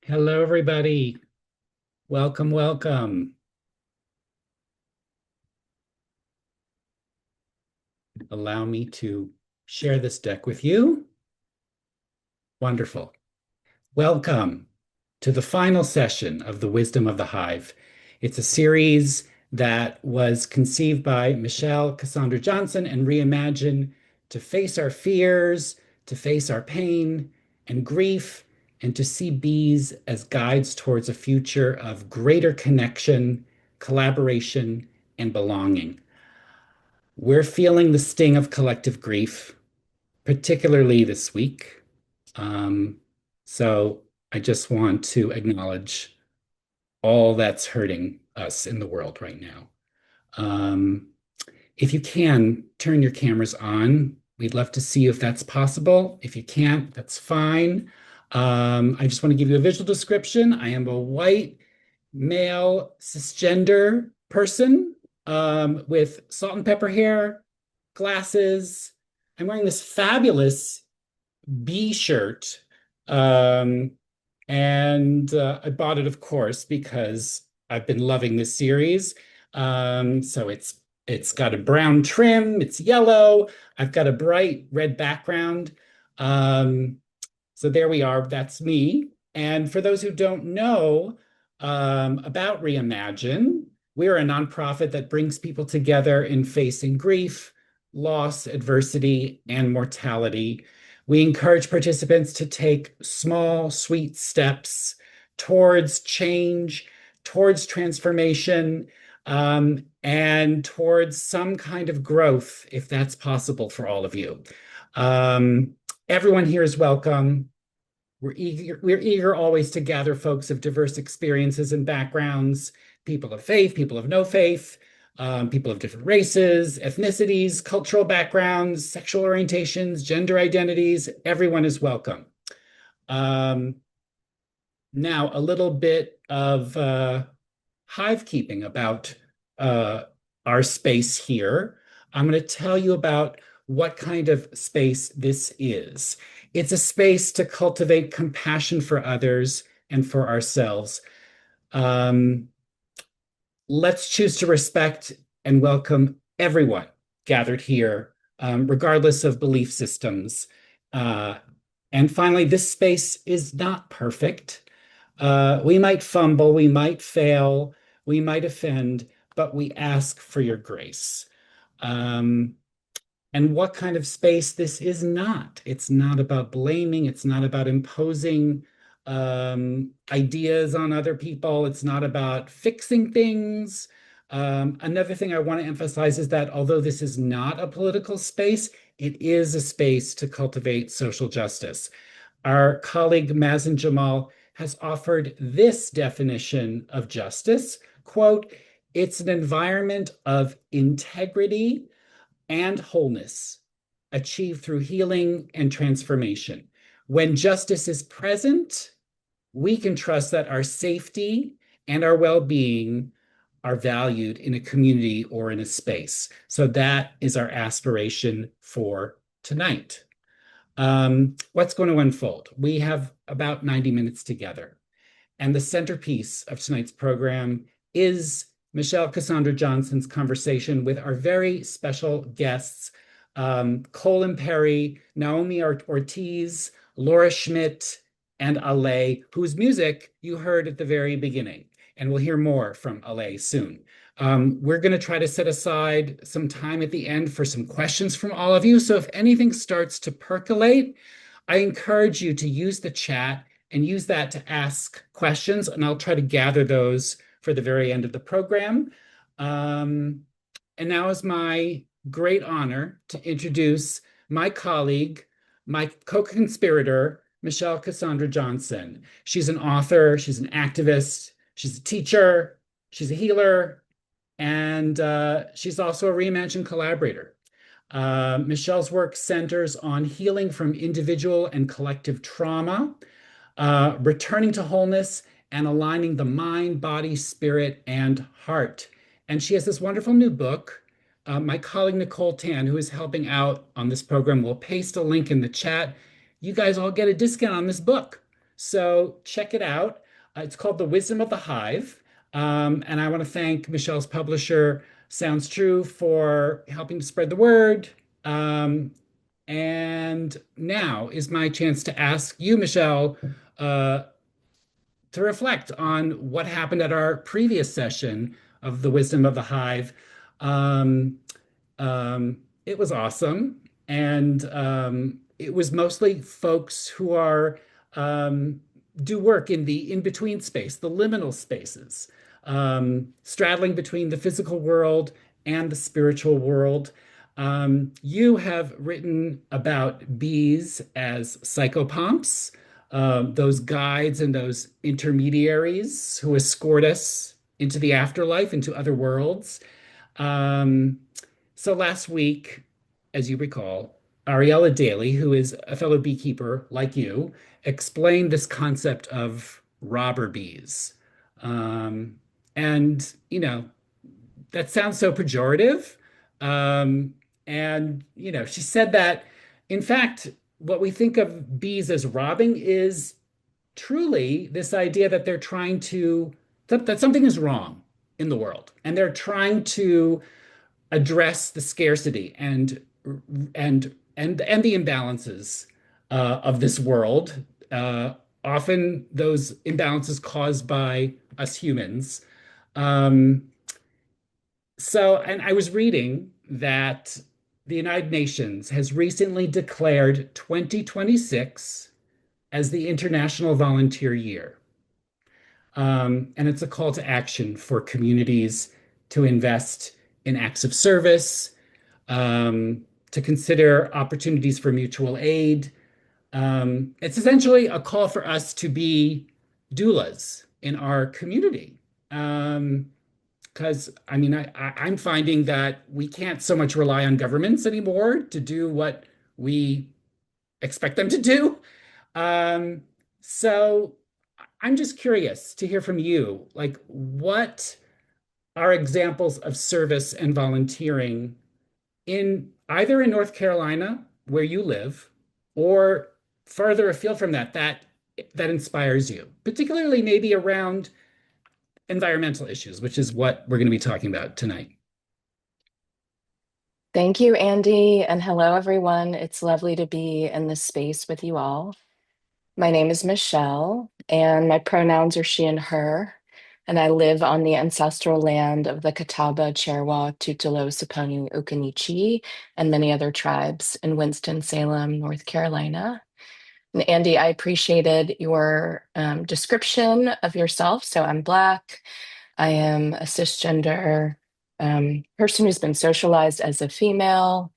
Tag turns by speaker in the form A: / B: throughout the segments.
A: Hello, everybody. Welcome, welcome. Allow me to share this deck with you. Wonderful. Welcome to the final session of The Wisdom of the Hive. It's a series that was conceived by Michelle Cassandra Johnson and Reimagine to face our fears, to face our pain and grief, and to see bees as guides towards a future of greater connection, collaboration, and belonging. We're feeling the sting of collective grief, particularly this week. Um, so I just want to acknowledge all that's hurting us in the world right now. Um, if you can, turn your cameras on. We'd love to see if that's possible. If you can't, that's fine. I just want to give you a visual description. I am a white male cisgender person with salt and pepper hair, glasses. I'm wearing this fabulous bee shirt. Um, and I bought it, of course, because I've been loving this series. So it's got a brown trim, it's yellow. I've got a bright red background. Um, so there we are. That's me. And for those who don't know about Reimagine, we're a nonprofit that brings people together in facing grief, loss, adversity, and mortality. We encourage participants to take small, sweet steps towards change, towards transformation, and towards some kind of growth, if that's possible for all of you. Um, Everyone here is welcome. We're eager always to gather folks of diverse experiences and backgrounds, people of faith, people of no faith, people of different races, ethnicities, cultural backgrounds, sexual orientations, gender identities. Everyone is welcome. Um, Now, a little bit of hive keeping about uh, our space here. I'm going to tell you about what kind of space this is. It's a space to cultivate compassion for others and for ourselves. Um, let's choose to respect and welcome everyone gathered here, regardless of belief systems. Uh, and finally, this space is not perfect. We might fumble, we might fail, we might offend, but we ask for your grace. Um, and what kind of space this is not. It's not about blaming, it's not about imposing ideas on other people, it's not about fixing things. Another thing I want to emphasize is that although this is not a political space, it is a space to cultivate social justice. Our colleague Mazen Jamal has offered this definition of justice, quote, it's an environment of integrity and wholeness achieved through healing and transformation. When justice is present, we can trust that our safety and our well-being are valued in a community or in a space. So that is our aspiration for tonight. What's going to unfold? We have about 90 minutes together. And the centerpiece of tonight's program is Michelle Cassandra Johnson's conversation with our very special guests, Colin Perry, Naomi Ortiz, Laura Schmidt, and Ale, whose music you heard at the very beginning. And we'll hear more from Ale soon. We're going to try to set aside some time at the end for some questions from all of you. So if anything starts to percolate, I encourage you to use the chat and use that to ask questions, and I'll try to gather those for the very end of the program. And now is my great honor to introduce my colleague, my co-conspirator, Michelle Cassandra Johnson. She's an author, she's an activist, she's a teacher, she's a healer, and she's also a Reimagine collaborator. Michelle's work centers on healing from individual and collective trauma, returning to wholeness, and aligning the mind, body, spirit, and heart. And she has this wonderful new book. My colleague Nicole Tan, who is helping out on this program, will paste a link in the chat. You guys all get a discount on this book. So check it out. It's called The Wisdom of the Hive. And I want to thank Michelle's publisher, Sounds True, for helping to spread the word. Um, and now is my chance to ask you, Michelle, uh, to reflect on what happened at our previous session of The Wisdom of the Hive. Um, it was awesome. And it was mostly folks who are do work in the in-between space, the liminal spaces, straddling between the physical world and the spiritual world. You have written about bees as psychopomps, those guides and those intermediaries who escort us into the afterlife, into other worlds. Um, so last week, as you recall, Ariella Daly, who is a fellow beekeeper like you, explained this concept of robber bees. Um, and, that sounds so pejorative. Um, she said that, in fact, what we think of bees as robbing is truly this idea that they're trying to, that something is wrong in the world, and they're trying to address the scarcity and the imbalances of this world. Often those imbalances caused by us humans. Um, and I was reading that the United Nations has recently declared 2026 as the International Volunteer Year. And it's a call to action for communities to invest in acts of service, to consider opportunities for mutual aid. It's essentially a call for us to be doulas in our community. Because I'm finding that we can't so much rely on governments anymore to do what we expect them to do. Um, so I'm just curious to hear from you, like what are examples of service and volunteering in either in North Carolina, where you live, or farther afield from that inspires you, particularly maybe around environmental issues, which is what we're going to be talking about tonight.
B: Thank you, Andy, and hello, everyone. It's lovely to be in this space with you all. My name is Michelle, and my pronouns are she and her, and I live on the ancestral land of the Catawba, Cherwa, Tutelo, Saponi, Occaneechi, and many other tribes in Winston-Salem, North Carolina. And Andy, I appreciated your description of yourself. So I'm Black. I am a cisgender person who's been socialized as a female,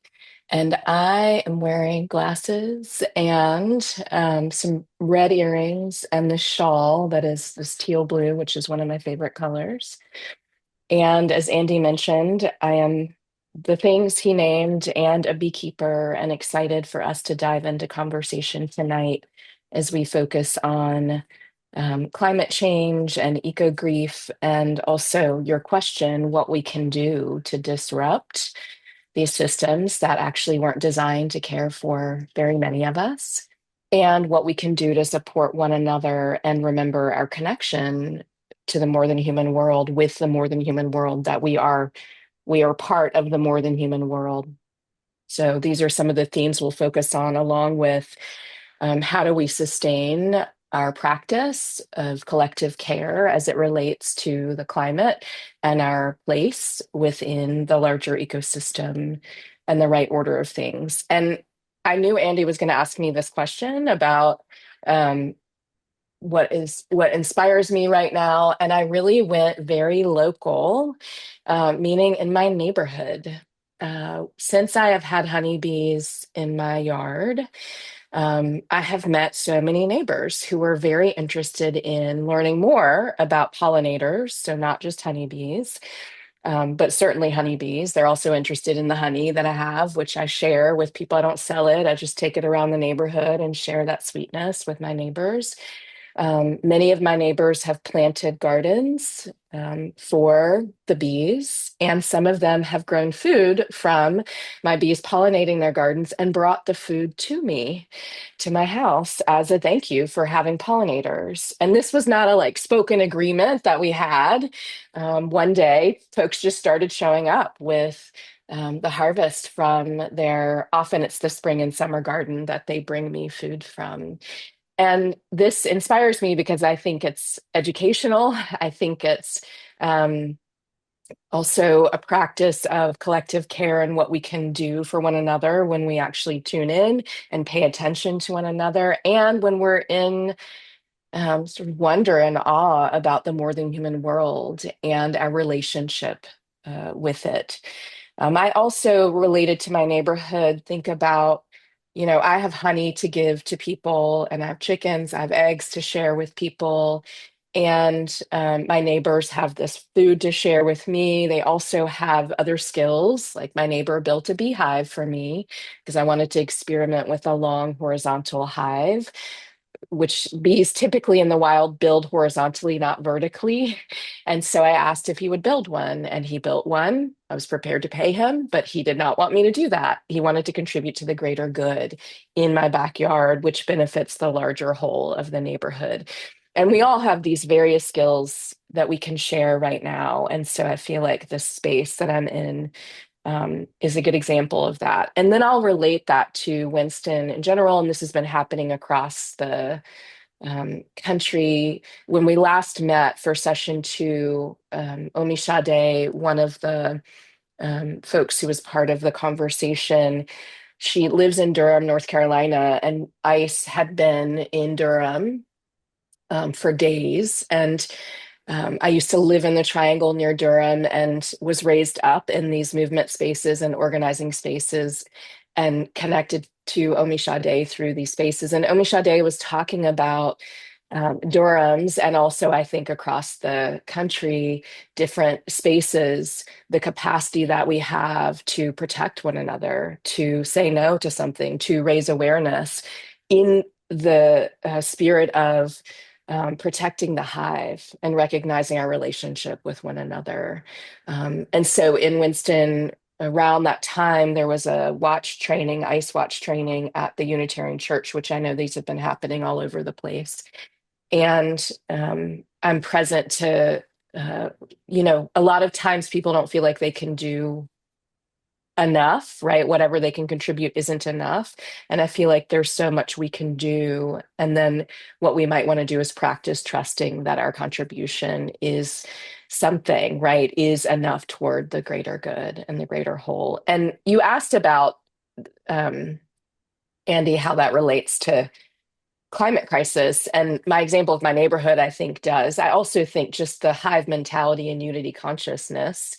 B: and I am wearing glasses and some red earrings and this shawl that is this teal blue, which is one of my favorite colors. And as Andy mentioned, I am the things he named and a beekeeper, and excited for us to dive into conversation tonight as we focus on climate change and eco grief, and also your question, what we can do to disrupt these systems that actually weren't designed to care for very many of us, and what we can do to support one another and remember our connection to the more than human world, with the more than human world, that we are part of the more than human world. So these are some of the themes we'll focus on, along with how do we sustain our practice of collective care as it relates to the climate and our place within the larger ecosystem and the right order of things. And I knew Andy was going to ask me this question about um, what inspires me right now, and I really went very local, meaning in my neighborhood. Since I have had honeybees in my yard, I have met so many neighbors who were very interested in learning more about pollinators, so not just honeybees, but certainly honeybees. They're also interested in the honey that I have, which I share with people. I don't sell it, I just take it around the neighborhood and share that sweetness with my neighbors. Many of my neighbors have planted gardens for the bees, and some of them have grown food from my bees pollinating their gardens and brought the food to me, to my house, as a thank you for having pollinators. And this was not a like spoken agreement that we had. One day, folks just started showing up with the harvest from their, often it's the spring and summer garden that they bring me food from. And this inspires me because I think it's educational. I think it's um, also a practice of collective care and what we can do for one another when we actually tune in and pay attention to one another. And when we're in sort of wonder and awe about the more than human world and our relationship with it. I also, related to my neighborhood, think about, I have honey to give to people, and I have chickens, I have eggs to share with people. And my neighbors have this food to share with me. They also have other skills, like my neighbor built a beehive for me because I wanted to experiment with a long horizontal hive, which bees typically in the wild build horizontally, not vertically. And so I asked if he would build one, and he built one. I was prepared to pay him, but he did not want me to do that. He wanted to contribute to the greater good in my backyard, which benefits the larger whole of the neighborhood. And we all have these various skills that we can share right now. And so I feel like the space that I'm in is a good example of that. And then I'll relate that to Winston in general. And this has been happening across the country. When we last met for session two, Omi Sade, one of the folks who was part of the conversation, she lives in Durham, North Carolina, and ICE had been in Durham for days. And I used to live in the Triangle near Durham and was raised up in these movement spaces and organizing spaces and connected to Omi Sade through these spaces. And Omi Sade was talking about Durham's and also, I think, across the country, different spaces, the capacity that we have to protect one another, to say no to something, to raise awareness in the spirit of protecting the hive and recognizing our relationship with one another. And so in Winston, around that time, there was a watch training, ice watch training at the Unitarian Church, which I know these have been happening all over the place. And I'm present to, a lot of times people don't feel like they can do enough, right? Whatever they can contribute isn't enough. And I feel like there's so much we can do. And then what we might want to do is practice trusting that our contribution is something, right? Is enough toward the greater good and the greater whole. And you asked about, um, Andy, how that relates to climate crisis. And my example of my neighborhood, I think, does. I also think just the hive mentality and unity consciousness,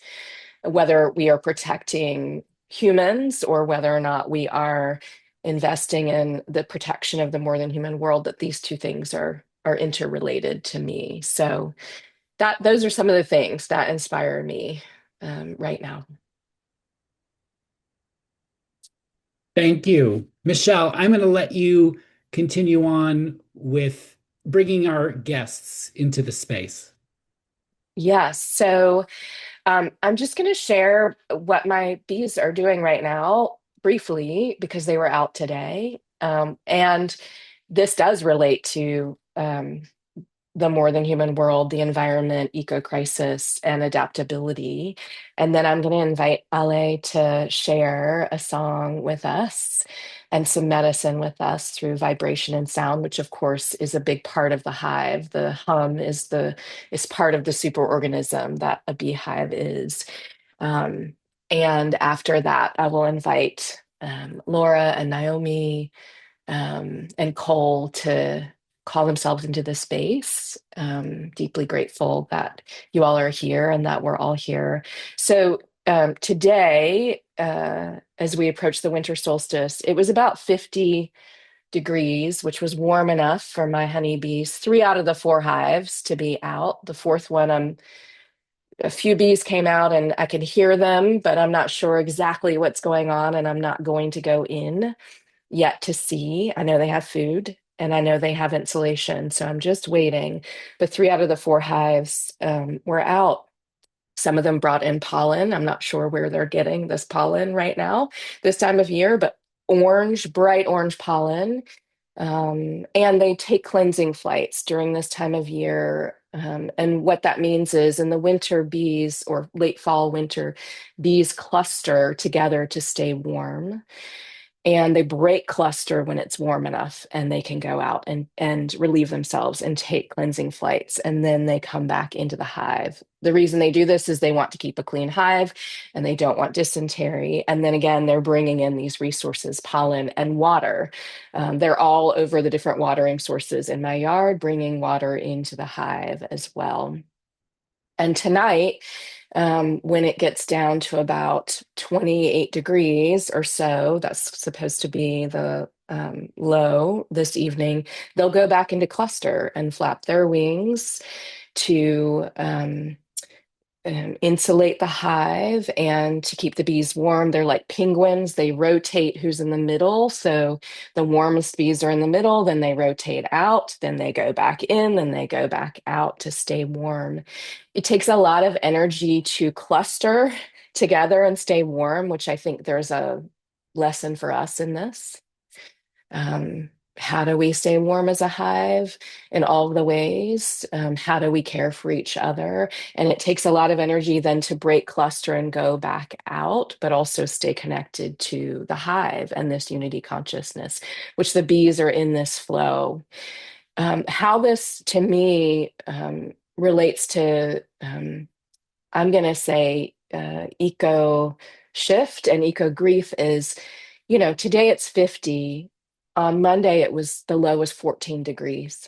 B: whether we are protecting humans or whether or not we are investing in the protection of the more than human world, that these two things are interrelated to me. So that those are some of the things that inspire me right now.
A: Thank you. Michelle, I'm going to let you continue on with bringing our guests into the space.
B: Yes. So I'm just going to share what my bees are doing right now briefly because they were out today. And this does relate to the more than human world, the environment, eco crisis, and adaptability. And then I'm going to invite Ale to share a song with us and some medicine with us through vibration and sound, which of course is a big part of the hive. The hum is part of the superorganism that a beehive is. Um, and after that, I will invite Laura and Naomi and Cole to call themselves into the space. Deeply grateful that you all are here and that we're all here. So today, as we approach the winter solstice, it was about 50 degrees, which was warm enough for my honeybees. Three out of the four hives to be out. The fourth one, a few bees came out and I can hear them, but I'm not sure exactly what's going on, and I'm not going to go in yet to see. I know they have food. And I know they have insulation, so I'm just waiting. But three out of the four hives were out. Some of them brought in pollen. I'm not sure where they're getting this pollen right now, this time of year, but orange, bright orange pollen. And they take cleansing flights during this time of year. And what that means is in the winter, bees, or late fall, winter, bees cluster together to stay warm, and they break cluster when it's warm enough, and they can go out and relieve themselves and take cleansing flights, and then they come back into the hive. The reason they do this is they want to keep a clean hive and they don't want dysentery. And then again, they're bringing in these resources, pollen and water. They're all over the different watering sources in my yard, bringing water into the hive as well. And tonight, when it gets down to about 28 degrees or so, that's supposed to be the low this evening, they'll go back into cluster and flap their wings to insulate the hive and to keep the bees warm. They're like penguins. They rotate who's in the middle. So the warmest bees are in the middle, then they rotate out, then they go back in, then they go back out to stay warm. It takes a lot of energy to cluster together and stay warm, which I think there's a lesson for us in this. Um, how do we stay warm as a hive in all the ways? How do we care for each other? And it takes a lot of energy then to break cluster and go back out, but also stay connected to the hive and this unity consciousness, which the bees are in this flow. How this to me relates to, I'm going to say, eco shift and eco grief is, today it's 50. On Monday, the low was 14 degrees.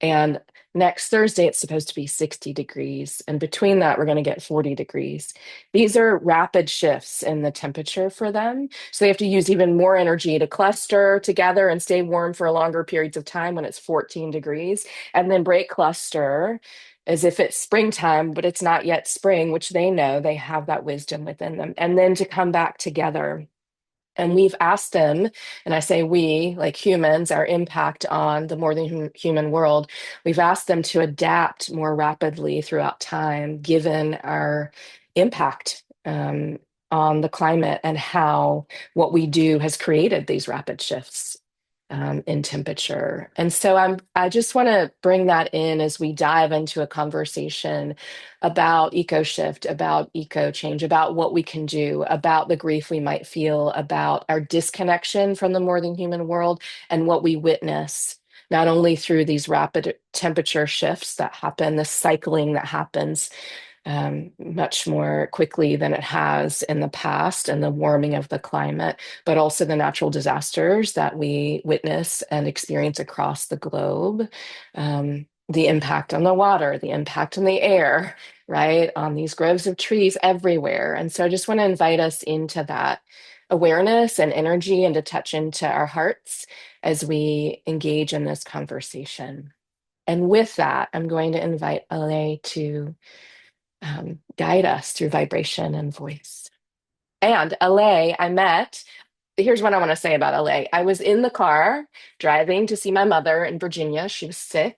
B: And next Thursday, it's supposed to be 60 degrees. And between that, we're going to get 40 degrees. These are rapid shifts in the temperature for them. So they have to use even more energy to cluster together and stay warm for longer periods of time when it's 14 degrees, and then break cluster as if it's springtime, but it's not yet spring, which they know. They have that wisdom within them. And then to come back together. And we've asked them, and I say we, like humans, our impact on the more than human world, we've asked them to adapt more rapidly throughout time, given our impact on the climate and how what we do has created these rapid shifts in temperature. And so I just want to bring that in as we dive into a conversation about eco shift, about eco change, about what we can do, about the grief we might feel, about our disconnection from the more than human world, and what we witness, not only through these rapid temperature shifts that happen, the cycling that happens much more quickly than it has in the past, and the warming of the climate, but also the natural disasters that we witness and experience across the globe. The impact on the water, the impact on the air, right? On these groves of trees everywhere. And so I just want to invite us into that awareness and energy, and to touch into our hearts as we engage in this conversation. And with that, I'm going to invite Ale to guide us through vibration and voice. And LA, here's what I want to say about LA. I was in the car driving to see my mother in Virginia. She was sick.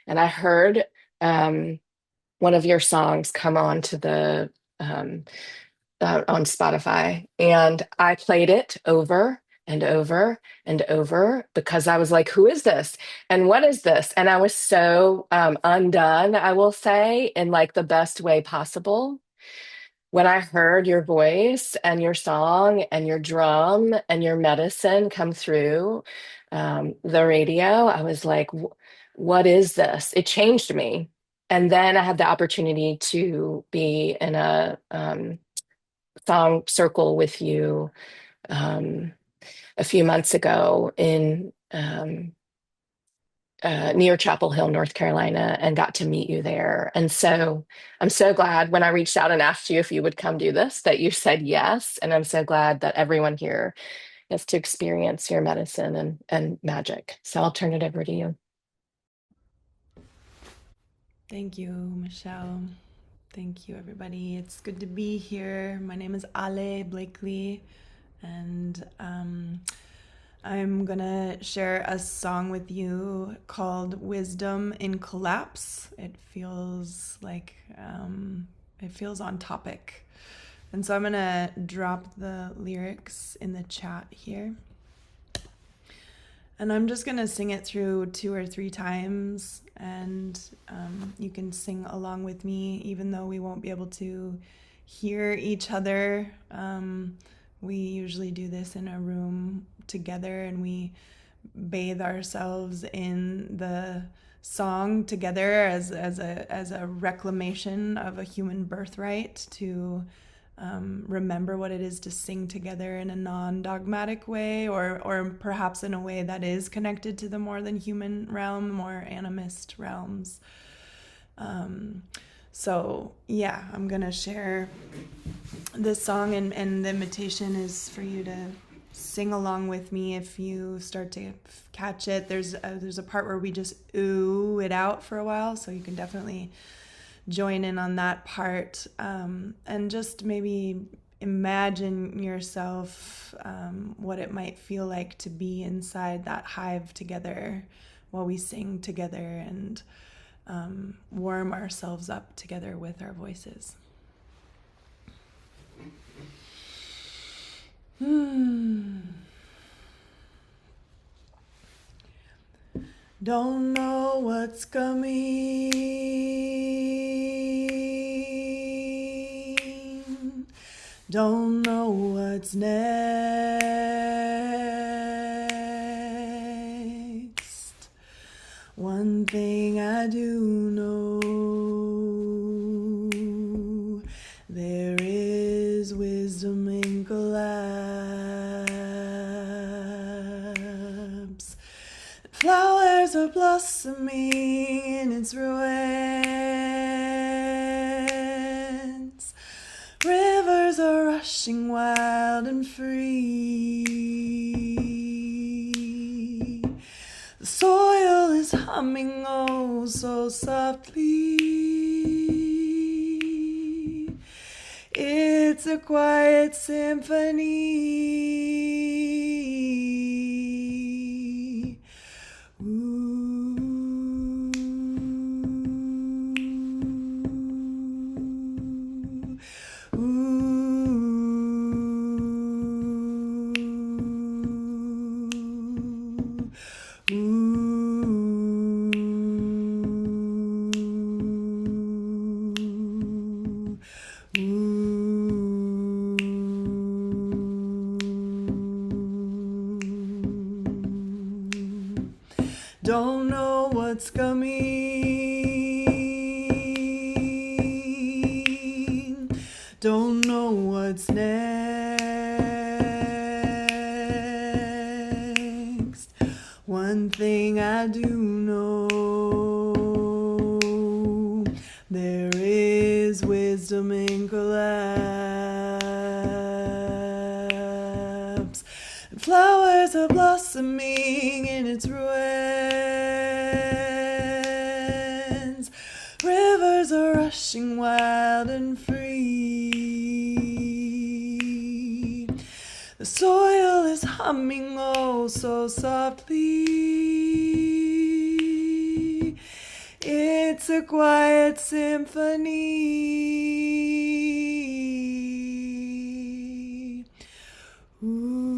B: And I heard one of your songs come on to on Spotify. And I played it over and over and over because I was like, who is this? And what is this? And I was so undone, I will say, in like the best way possible. When I heard your voice and your song and your drum and your medicine come through the radio, I was like, what is this? It changed me. And then I had the opportunity to be in a song circle with you um, a few months ago in near Chapel Hill, North Carolina, and got to meet you there. And so I'm so glad when I reached out and asked you if you would come do this, that you said yes. And I'm so glad that everyone here gets to experience your medicine and magic. So I'll turn it over to you.
C: Thank you, Michelle. Thank you, everybody. It's good to be here. My name is Ale Blakely, and I'm gonna share a song with you called Wisdom in Collapse. It feels on topic. And so I'm gonna drop the lyrics in the chat here. And I'm just gonna sing it through 2 or 3 times, and you can sing along with me, even though we won't be able to hear each other. We usually do this in a room together, and we bathe ourselves in the song together as a reclamation of a human birthright to remember what it is to sing together in a non-dogmatic way, or perhaps in a way that is connected to the more than human realm, more animist realms. So yeah, I'm gonna share this song, and the invitation is for you to sing along with me if you start to catch it. There's a part where we just ooh it out for a while, so you can definitely join in on that part, and just maybe imagine yourself what it might feel like to be inside that hive together while we sing together and warm ourselves up together with our voices. Don't know what's coming. Don't know what's next. One thing I do know, there is wisdom in collapse. Flowers are blossoming in its ruins. Rivers are rushing wild and free. The soil is humming oh so softly. It's a quiet symphony. Ooh. Ooh. Don't know what's coming. Don't know what's next. One thing I do know, there is wisdom in collapse. And flowers are blossoming in its ruins. Rivers are rushing wild and free. The soil is humming oh so softly. It's a quiet symphony. Ooh.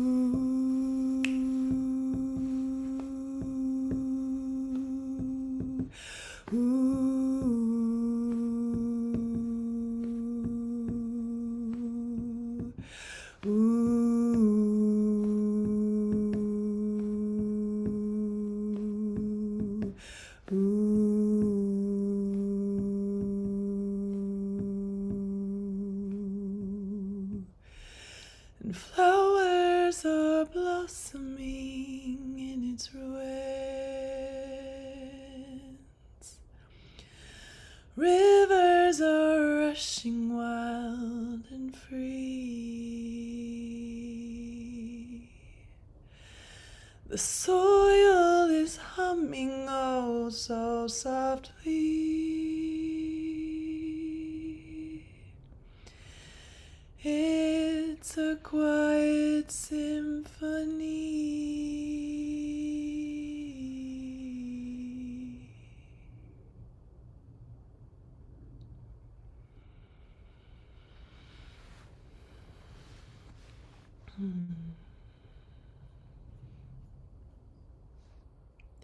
C: And flowers are blossoming in its ruins. Rivers are rushing wild and free. The soil is humming oh so softly. It's a quiet symphony.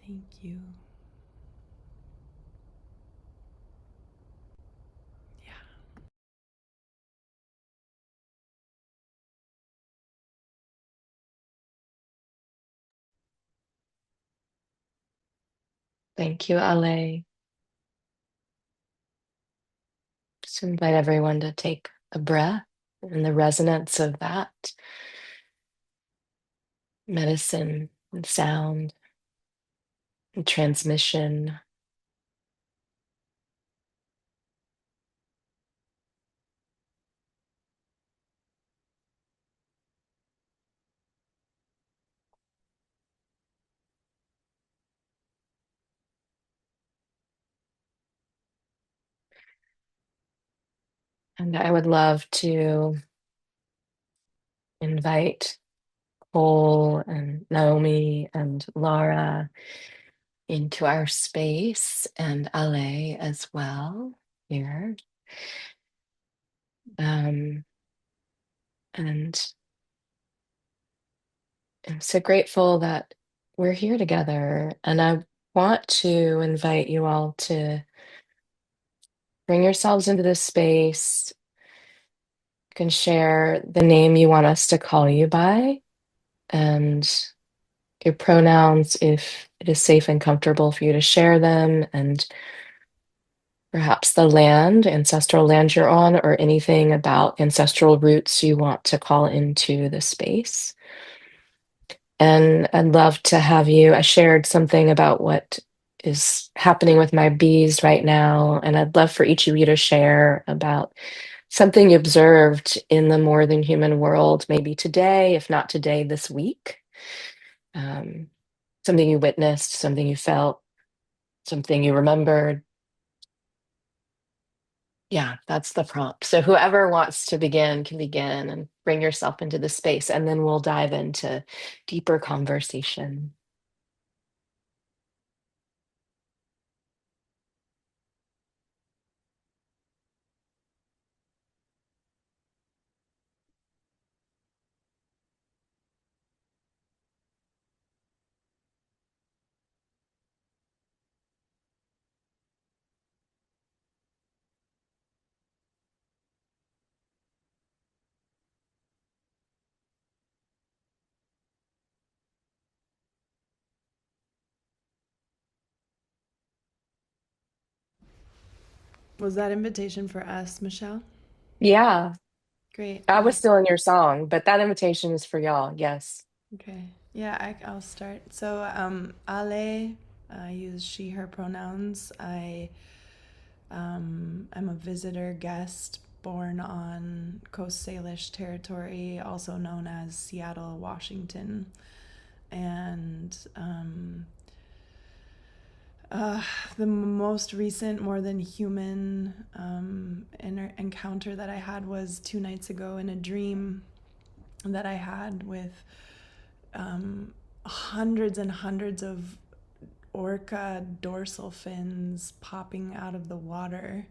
C: Thank you. Yeah.
B: Thank you, Ale. Just invite everyone to take a breath and the resonance of that medicine and sound and transmission. And I would love to invite Cole and Naomi and Laura into our space and Ale as well here. And I'm so grateful that we're here together. And I want to invite you all to bring yourselves into this space. You can share the name you want us to call you by and your pronouns if it is safe and comfortable for you to share them, and perhaps the land, ancestral land you're on, or anything about ancestral roots you want to call into the space. And I'd love to have you. I shared something about what is happening with my bees right now, and I'd love for each of you to share about something you observed in the more than human world, maybe today, if not today, this week. Um, Something you witnessed, something you felt, something you remembered. Yeah, that's the prompt. So whoever wants to begin can begin and bring yourself into the space, and then we'll dive into deeper conversation.
C: Was that invitation for us, Michelle?
B: Yeah,
C: Great.
B: I was still in your song, but that invitation is for y'all. Yes.
C: Okay. Yeah, I'll start. So, Ale, I use she, her pronouns. I'm a visitor guest born on Coast Salish territory, also known as Seattle, Washington. And the most recent, more than human encounter that I had was 2 nights ago in a dream that I had with hundreds and hundreds of orca dorsal fins popping out of the water.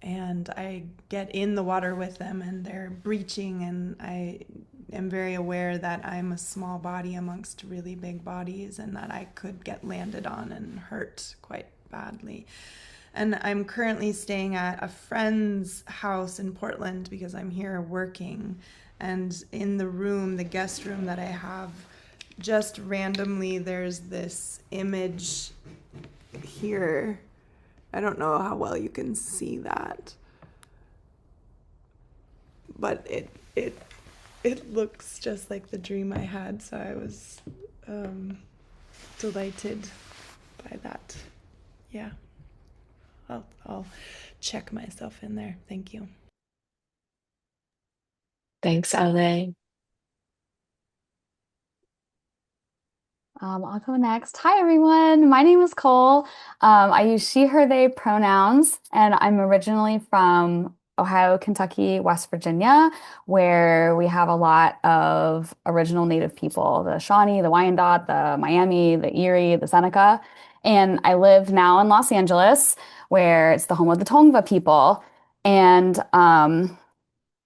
C: And I get in the water with them and they're breaching, and I am very aware that I'm a small body amongst really big bodies and that I could get landed on and hurt quite badly. And I'm currently staying at a friend's house in Portland because I'm here working. And in the room, the guest room that I have, just randomly, there's this image here. I don't know how well you can see that, but it looks just like the dream I had. So I was delighted by that. Yeah, I'll check myself in there. Thank you.
B: Thanks, Ale.
D: I'll go next. Hi, everyone. My name is Cole. I use she, her, they pronouns, and I'm originally from Ohio, Kentucky, West Virginia, where we have a lot of original Native people, the Shawnee, the Wyandot, the Miami, the Erie, the Seneca. And I live now in Los Angeles, where it's the home of the Tongva people. And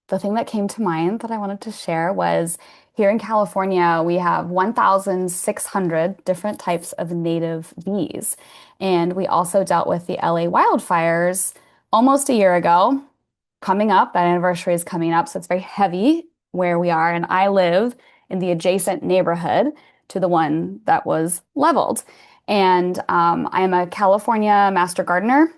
D: the thing that came to mind that I wanted to share was Here in California, we have 1,600 different types of native bees. And we also dealt with the LA wildfires almost a year ago. Coming up, that anniversary is coming up, so it's very heavy where we are. And I live in the adjacent neighborhood to the one that was leveled. And I am a California master gardener,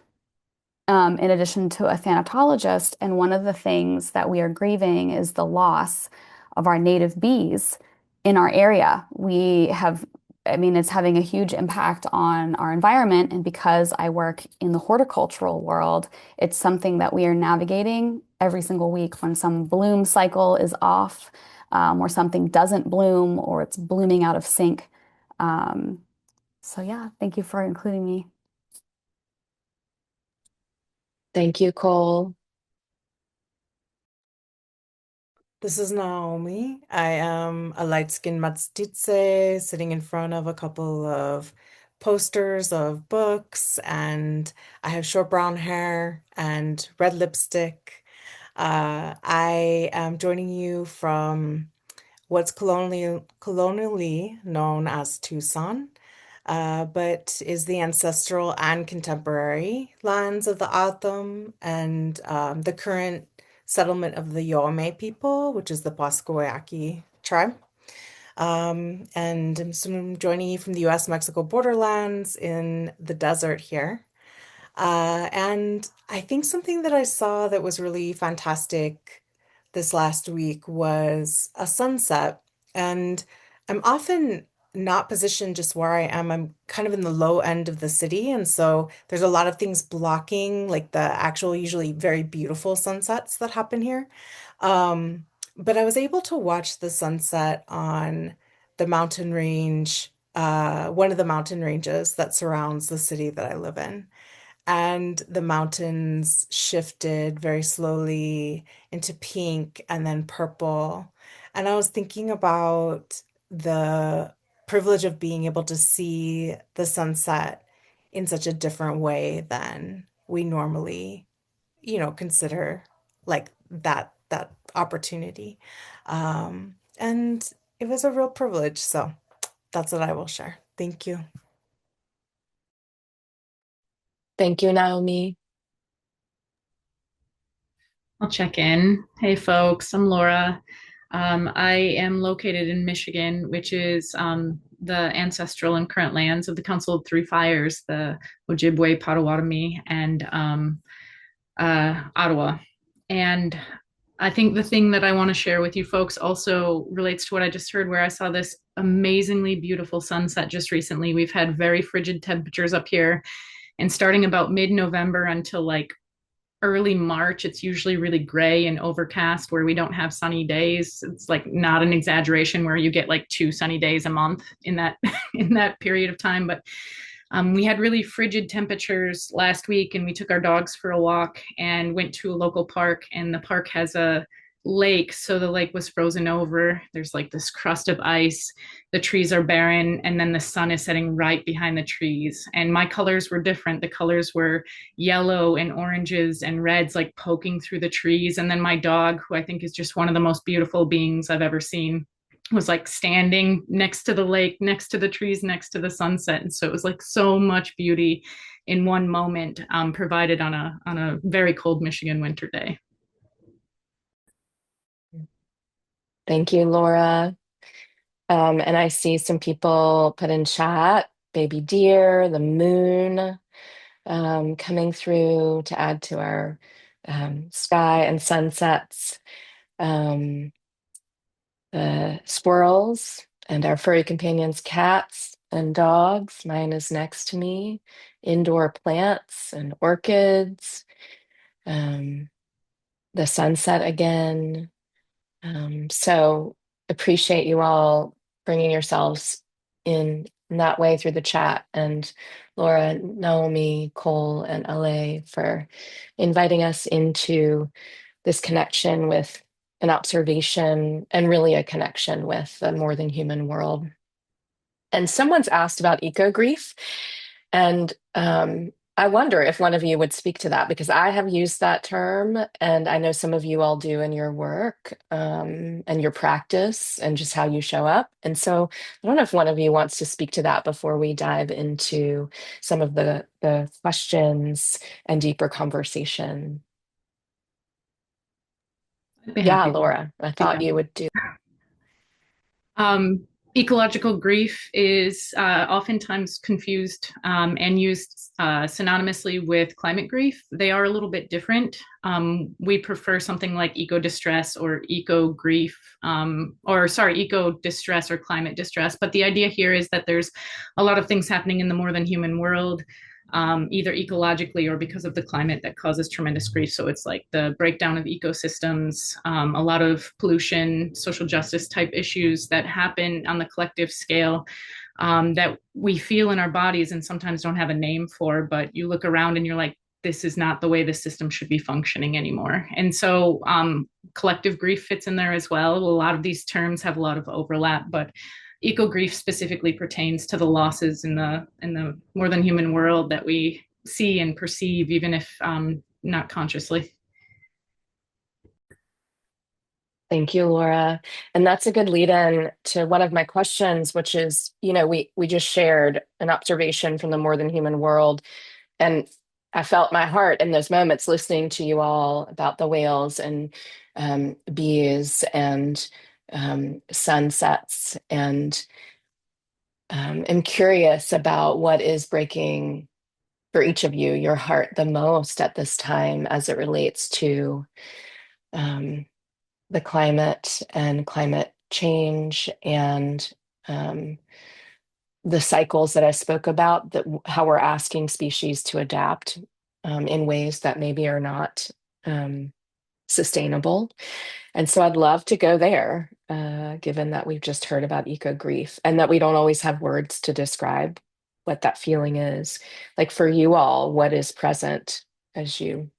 D: in addition to a thanatologist. And one of the things that we are grieving is the loss of our native bees in our area. It's having a huge impact on our environment. And because I work in the horticultural world, it's something that we are navigating every single week when some bloom cycle is off, or something doesn't bloom, or it's blooming out of sync. So yeah, thank you for including me.
B: Thank you, Cole.
E: This is Naomi. I am a light-skinned mestize sitting in front of a couple of posters of books, and I have short brown hair and red lipstick. I am joining you from what's colonially known as Tucson, but is the ancestral and contemporary lands of the Atham and the current settlement of the Yoame people, which is the Pascoyaqui tribe. And so I'm joining you from the US-Mexico borderlands in the desert here. And I think something that I saw that was really fantastic this last week was a sunset. And I'm often not positioned just where I am. I'm kind of in the low end of the city. And so there's a lot of things blocking like the actual, usually very beautiful sunsets that happen here. Um, but I was able to watch the sunset on the mountain range, one of the mountain ranges that surrounds the city that I live in. And the mountains shifted very slowly into pink and then purple. And I was thinking about the privilege of being able to see the sunset in such a different way than we normally, consider like that opportunity. And it was a real privilege. So that's what I will share. Thank you.
B: Thank you, Naomi.
F: I'll check in. Hey, folks, I'm Laura. I am located in Michigan, which is the ancestral and current lands of the Council of Three Fires, the Ojibwe, Potawatomi, and Ottawa. And I think the thing that I want to share with you folks also relates to what I just heard, where I saw this amazingly beautiful sunset just recently. We've had very frigid temperatures up here, and starting about mid-November until like early March, it's usually really gray and overcast where we don't have sunny days. It's like not an exaggeration where you get like 2 sunny days a month in that in that period of time. But we had really frigid temperatures last week, and we took our dogs for a walk and went to a local park, and the park has a lake. So the lake was frozen over. There's like this crust of ice. The trees are barren, and then the sun is setting right behind the trees. And my colors were different. The colors were yellow and oranges and reds, like poking through the trees. And then my dog, who I think is just one of the most beautiful beings I've ever seen, was like standing next to the lake, next to the trees, next to the sunset. And so it was like so much beauty in one moment, provided on a very cold Michigan winter day.
B: Thank you, Laura. And I see some people put in chat, baby deer, the moon, coming through to add to our sky and sunsets. The squirrels and our furry companions, cats and dogs. Mine is next to me. Indoor plants and orchids. The sunset again. So appreciate you all bringing yourselves in that way through the chat. And Laura, Naomi, Cole, and LA for inviting us into this connection with an observation and really a connection with the more than human world. And someone's asked about eco grief. And I wonder if one of you would speak to that because I have used that term, and I know some of you all do in your work, and your practice and just how you show up. And so I don't know if one of you wants to speak to that before we dive into some of the questions and deeper conversation.
F: I'd be
B: Yeah,
F: happy to
B: Laura, I
F: speak
B: thought
F: up.
B: you would do.
F: Um, Ecological grief is oftentimes confused and used synonymously with climate grief. They are a little bit different. We prefer something like eco distress or eco grief, or sorry, eco distress or climate distress. But the idea here is that there's a lot of things happening in the more than human world, either ecologically or because of the climate that causes tremendous grief. So it's like the breakdown of ecosystems, a lot of pollution, social justice type issues that happen on the collective scale, that we feel in our bodies and sometimes don't have a name for, but you look around and you're like, this is not the way the system should be functioning anymore. And so collective grief fits in there as well. A lot of these terms have a lot of overlap, but eco grief specifically pertains to the losses in the more than human world that we see and perceive, even if not consciously.
B: Thank you, Laura. And that's a good lead in to one of my questions, which is, we just shared an observation from the more than human world. And I felt my heart in those moments listening to you all about the whales and bees and sunsets. And am curious about what is breaking for each of you your heart the most at this time as it relates to um, the climate and climate change and um, the cycles that I spoke about, that how we're asking species to adapt in ways that maybe are not um, sustainable. And so I'd love to go there, given that we've just heard about eco grief and that we don't always have words to describe what that feeling is. Like for you all, what is present as you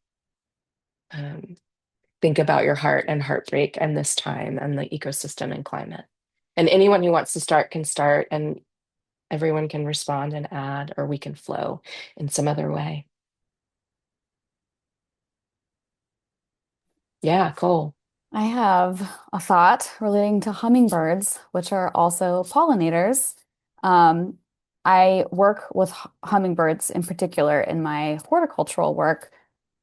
B: um, think about your heart and heartbreak and this time and the ecosystem and climate? And anyone who wants to start can start, and everyone can respond and add, or we can flow in some other way. Yeah, cool.
D: I have a thought relating to hummingbirds, which are also pollinators. Um, I work with hummingbirds in particular in my horticultural work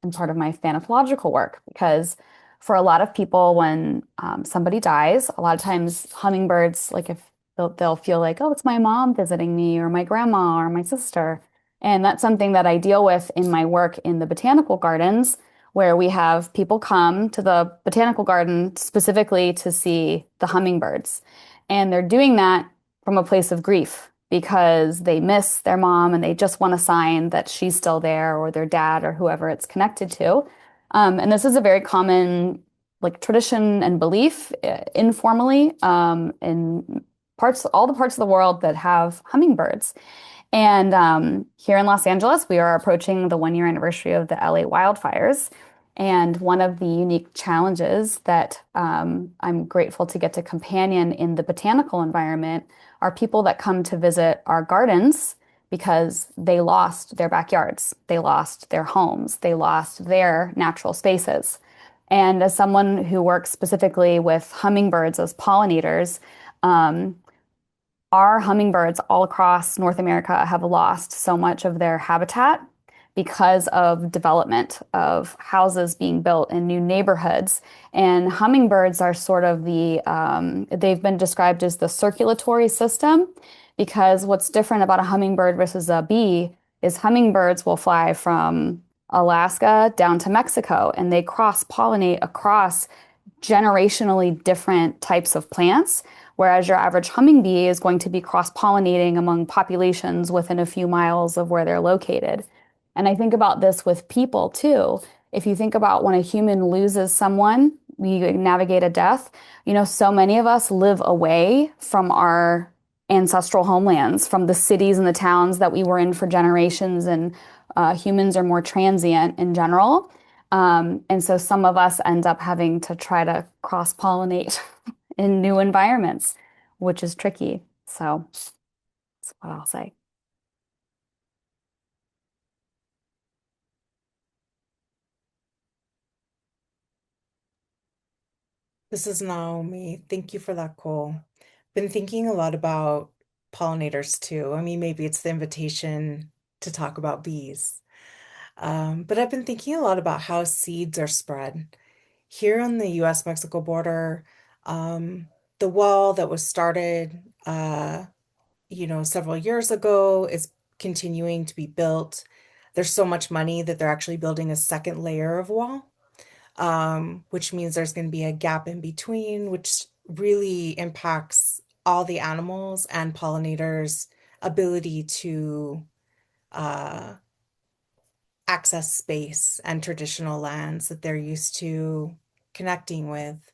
D: and part of my thanatological work, because for a lot of people, when somebody dies, a lot of times hummingbirds, like if they'll feel like, oh, it's my mom visiting me or my grandma or my sister. And that's something that I deal with in my work in the botanical gardens, where we have people come to the botanical garden specifically to see the hummingbirds. And they're doing that from a place of grief because they miss their mom and they just want a sign that she's still there, or their dad, or whoever it's connected to. And this is a very common like tradition and belief informally in all the parts of the world that have hummingbirds. And here in Los Angeles, we are approaching the 1 year anniversary of the LA wildfires. And one of the unique challenges that I'm grateful to get to companion in the botanical environment are people that come to visit our gardens because they lost their backyards, they lost their homes, they lost their natural spaces. And as someone who works specifically with hummingbirds as pollinators, um, our hummingbirds all across North America have lost so much of their habitat because of development of houses being built in new neighborhoods. And hummingbirds are sort of they've been described as the circulatory system, because what's different about a hummingbird versus a bee is hummingbirds will fly from Alaska down to Mexico and they cross-pollinate across generationally different types of plants, whereas your average hummingbee is going to be cross-pollinating among populations within a few miles of where they're located. And I think about this with people too. If you think about when a human loses someone, we navigate a death, so many of us live away from our ancestral homelands, from the cities and the towns that we were in for generations, and humans are more transient in general. And so some of us end up having to try to cross-pollinate in new environments, which is tricky. So that's what I'll say.
E: This is Naomi. Thank you for that, Cole. Been thinking a lot about pollinators too. I mean, maybe it's the invitation to talk about bees. But I've been thinking a lot about how seeds are spread. Here on the US-Mexico border, um, the wall that was started, several years ago is continuing to be built. There's so much money that they're actually building a second layer of wall, which means there's going to be a gap in between, which really impacts all the animals and pollinators' ability to uh, access space and traditional lands that they're used to connecting with.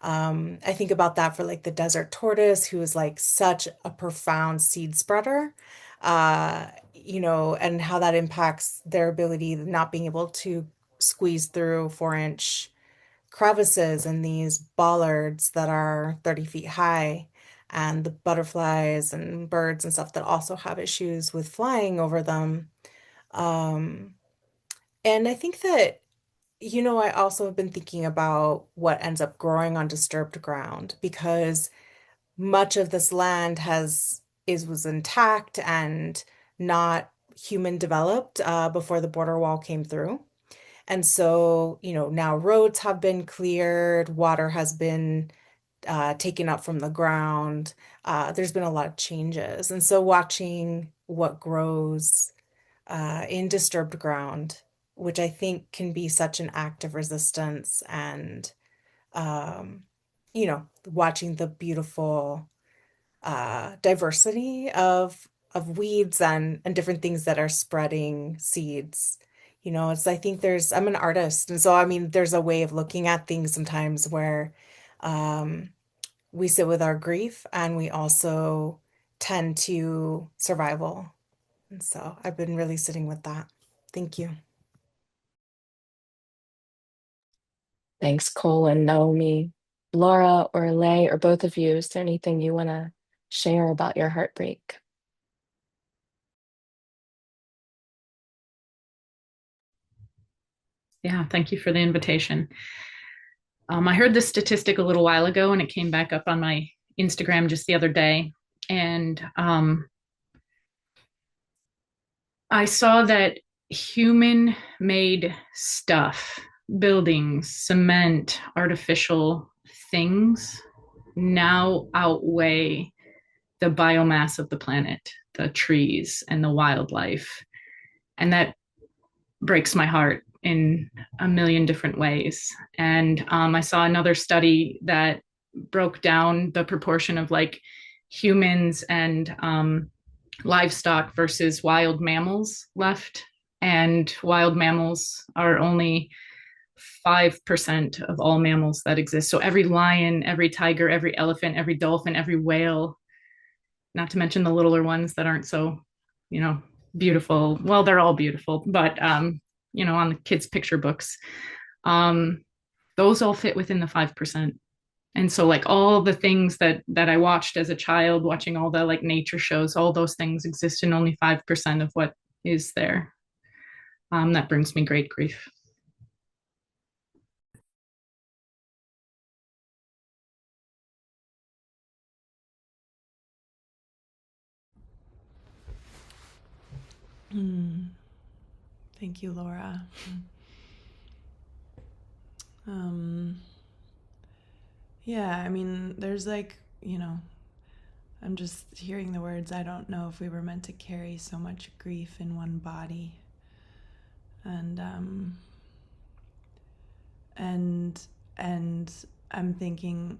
E: I think about that for like the desert tortoise, who is like such a profound seed spreader, and how that impacts their ability, not being able to squeeze through 4-inch crevices in these bollards that are 30 feet high, and the butterflies and birds and stuff that also have issues with flying over them. Um, and I think that, I also have been thinking about what ends up growing on disturbed ground, because much of this land was intact and not human developed before the border wall came through. And so, now roads have been cleared, water has been taken up from the ground. There's been a lot of changes. And so, watching what grows in disturbed ground, which I think can be such an act of resistance, and, watching the beautiful diversity of weeds and different things that are spreading seeds. I think I'm an artist, and so I mean, there's a way of looking at things sometimes where um, we sit with our grief, and we also tend to survival. And so I've been really sitting with that. Thank you.
B: Thanks, Cole and Naomi. Laura or Lay, or both of you, is there anything you want to share about your heartbreak?
F: Yeah, thank you for the invitation. I heard this statistic a little while ago, and it came back up on my Instagram just the other day. And I saw that human made stuff, buildings, cement, artificial things now outweigh the biomass of the planet, the trees and the wildlife. And that breaks my heart in a million different ways. And I saw another study that broke down the proportion of like humans and livestock versus wild mammals left. And wild mammals are only 5% of all mammals that exist. So every lion, every tiger, every elephant, every dolphin, every whale, not to mention the littler ones that aren't so, you know, beautiful. Well, they're all beautiful, but on the kids' picture books, um, those all fit within the 5%. And so like all the things that I watched as a child, watching all the like nature shows, all those things exist in only 5% of what is there. That brings me great grief.
C: Thank you, Laura. Um, yeah, I mean, there's like, I'm just hearing the words. I don't know if we were meant to carry so much grief in one body. And I'm thinking,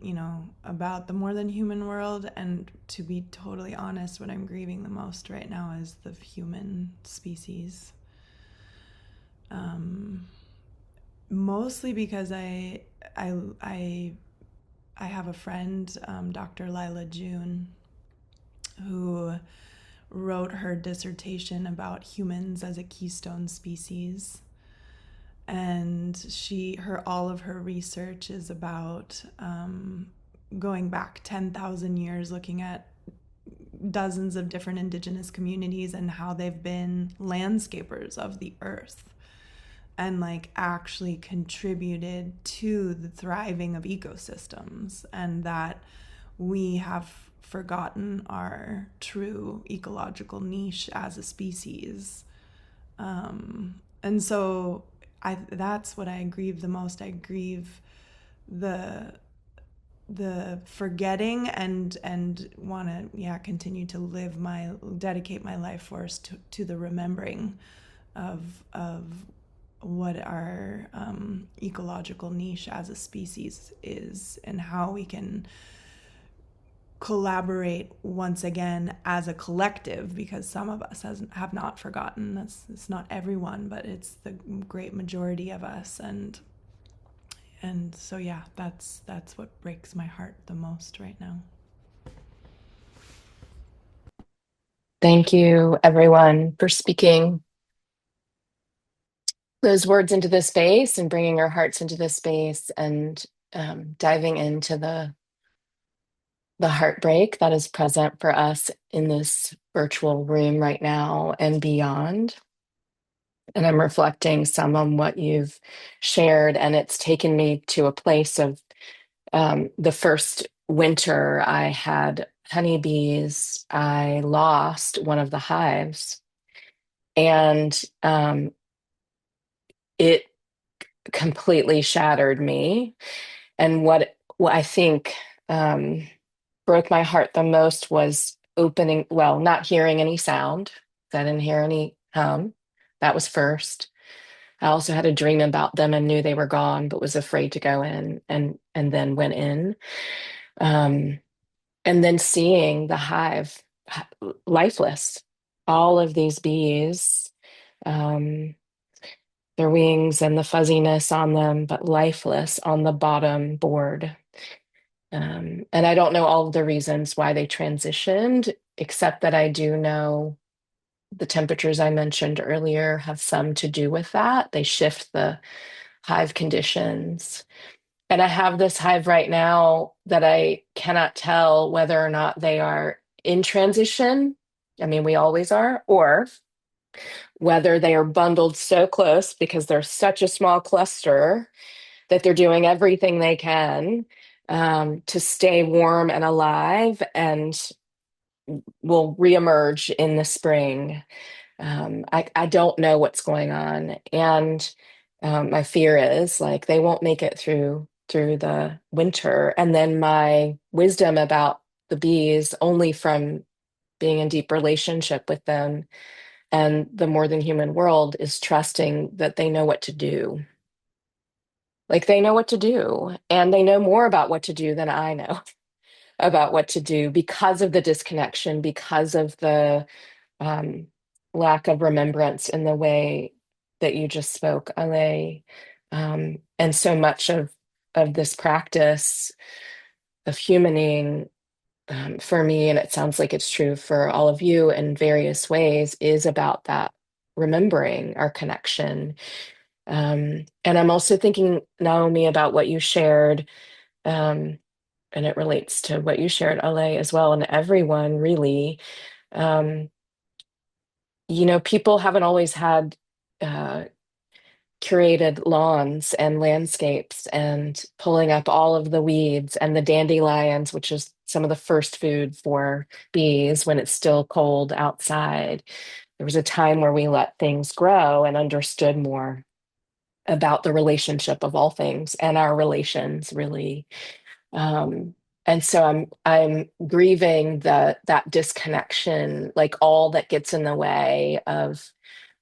C: about the more than human world. And to be totally honest, what I'm grieving the most right now is the human species. Mostly because I have a friend, Dr. Lila June, who wrote her dissertation about humans as a keystone species. And all of her research is about going back 10,000 years, looking at dozens of different indigenous communities and how they've been landscapers of the earth. and like actually contributed to the thriving of ecosystems, and that we have forgotten our true ecological niche as a species. And so that's what I grieve the most. I grieve the forgetting, and want to continue to dedicate my life force to the remembering of what our ecological niche as a species is, and how we can collaborate once again as a collective, because some of us have not forgotten. It's not everyone, but it's the great majority of us. And so yeah, that's what breaks my heart the most right now.
B: Thank you, everyone, for speaking those words into this space and bringing our hearts into this space, and diving into the heartbreak that is present for us in this virtual room right now and beyond. And I'm reflecting some on what you've shared, and it's taken me to a place of the first winter I had honeybees. I lost one of the hives, and it completely shattered me. And what I think broke my heart the most was not hearing any sound. I didn't hear any hum. That was first. I also had a dream about them and knew they were gone, but was afraid to go in, and then went in. Um, and then seeing the hive lifeless, all of these bees, um, their wings and the fuzziness on them, but lifeless on the bottom board. And I don't know all of the reasons why they transitioned, except that I do know the temperatures I mentioned earlier have some to do with that. They shift the hive conditions. And I have this hive right now that I cannot tell whether or not they are in transition. I mean, we always are, or whether they are bundled so close because they're such a small cluster that they're doing everything they can to stay warm and alive, and will reemerge in the spring. I don't know what's going on, and my fear is like they won't make it through the winter. And then my wisdom about the bees, only from being in deep relationship with them and the more than human world, is trusting that they know what to do. Like they know what to do, and they know more about what to do than I know about what to do, because of the disconnection, because of the um, lack of remembrance in the way that you just spoke, Ale. And so much of this practice of humaning, for me, and it sounds like it's true for all of you in various ways, is about that remembering our connection. And I'm also thinking, Naomi, about what you shared, and it relates to what you shared, Ale, as well, and everyone really. Um, People haven't always had uh, curated lawns and landscapes, and pulling up all of the weeds and the dandelions, which is some of the first food for bees when it's still cold outside. There was a time where we let things grow and understood more about the relationship of all things and our relations, really. Um, and so I'm grieving that disconnection, like all that gets in the way of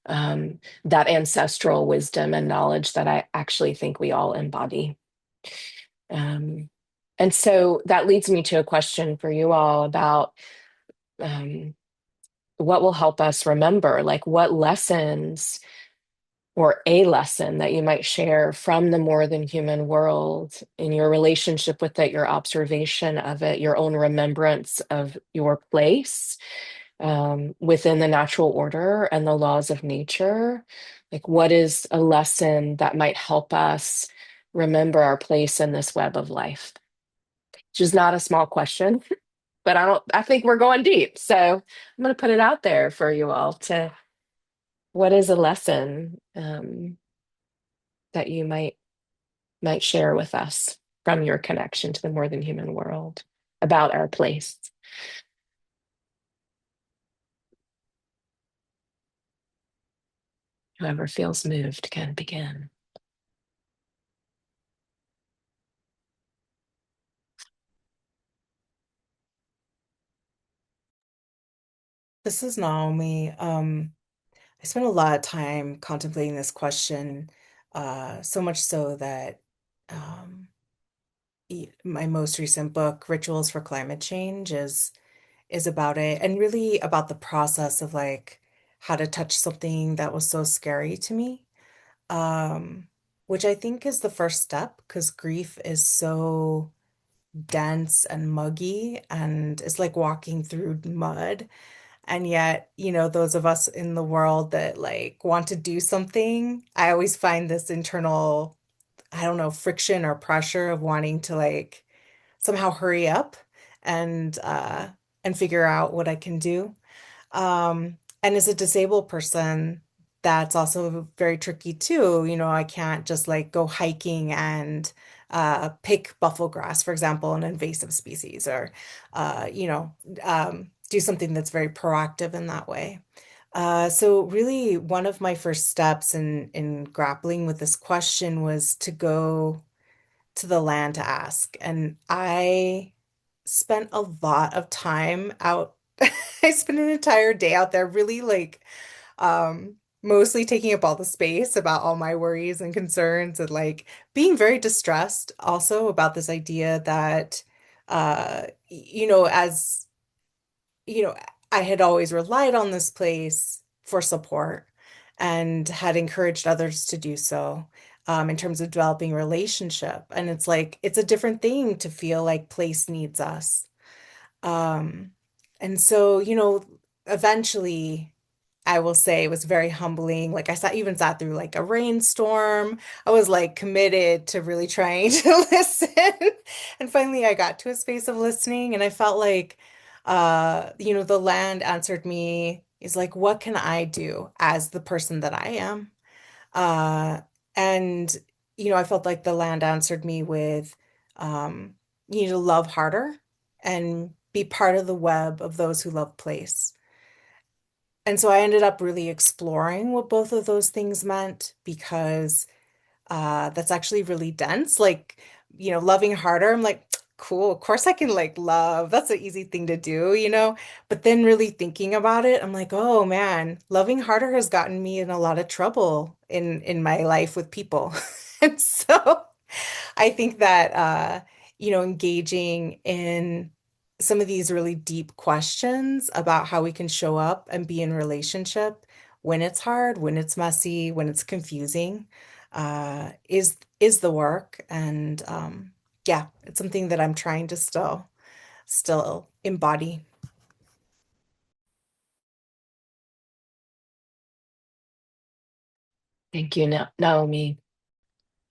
B: that ancestral wisdom and knowledge that I actually think we all embody. Um, and so that leads me to a question for you all about um, what will help us remember, like what lessons, or a lesson that you might share from the more than human world in your relationship with it, your observation of it, your own remembrance of your place within the natural order and the laws of nature. Like, what is a lesson that might help us remember our place in this web of life? Which is not a small question, but I think we're going deep. So I'm going to put it out there for you all to, what is a lesson? that you might share with us from your connection to the more than human world about our place. Whoever feels moved can begin.
E: This is Naomi. I spent a lot of time contemplating this question, so much so that um, my most recent book, Rituals for Climate Change, is about it and really about the process of like how to touch something that was so scary to me, um, which I think is the first step because grief is so dense and muggy and it's like walking through mud. And yet, those of us in the world that like want to do something, I always find this internal, I don't know, friction or pressure of wanting to like somehow hurry up and uh and figure out what I can do. And as a disabled person, that's also very tricky too. I can't just like go hiking and pick buffalo grass, for example, an invasive species, or do something that's very proactive in that way. So really, one of my first steps in grappling with this question was to go to the land to ask. And I spent a lot of time out. I spent an entire day out there really like mostly taking up all the space about all my worries and concerns and like being very distressed also about this idea that as you know, I had always relied on this place for support and had encouraged others to do so, in terms of developing relationship. And it's like, it's a different thing to feel like place needs us. Um, and so, eventually, I will say it was very humbling. Like even sat through like a rainstorm. I was like committed to really trying to listen. And finally I got to a space of listening and I felt like the land answered me is like, what can I do as the person that I am? Uh and I felt like the land answered me with you need to love harder and be part of the web of those who love place. And so I ended up really exploring what both of those things meant because that's actually really dense. Like, loving harder, I'm like, cool, of course I can like love. That's an easy thing to do. But then really thinking about it, I'm like, oh man, loving harder has gotten me in a lot of trouble in my life with people. And so I think that engaging in some of these really deep questions about how we can show up and be in relationship when it's hard, when it's messy, when it's confusing, is the work. And yeah, it's something that I'm trying to still embody.
B: Thank you, Naomi.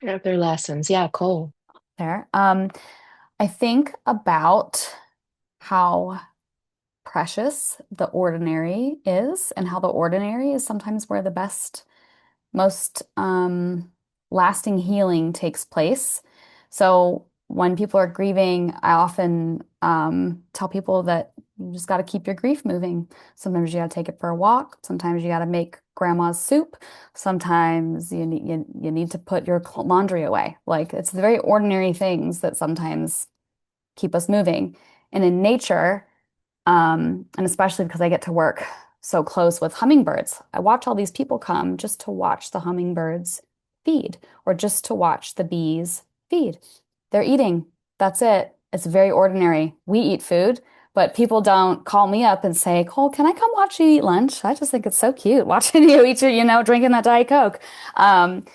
B: Other lessons. Yeah, Cole.
D: There. I think about how precious the ordinary is and how the ordinary is sometimes where the best, most lasting healing takes place. So when people are grieving, I often tell people that you just got to keep your grief moving. Sometimes you got to take it for a walk. Sometimes you got to make grandma's soup. Sometimes you need to put your laundry away. Like it's the very ordinary things that sometimes keep us moving. And in nature, and especially because I get to work so close with hummingbirds, I watch all these people come just to watch the hummingbirds feed or just to watch the bees feed. They're eating. That's it. It's very ordinary. We eat food, but people don't call me up and say, Cole, can I come watch you eat lunch? I just think it's so cute watching you eat your, drinking that Diet Coke. And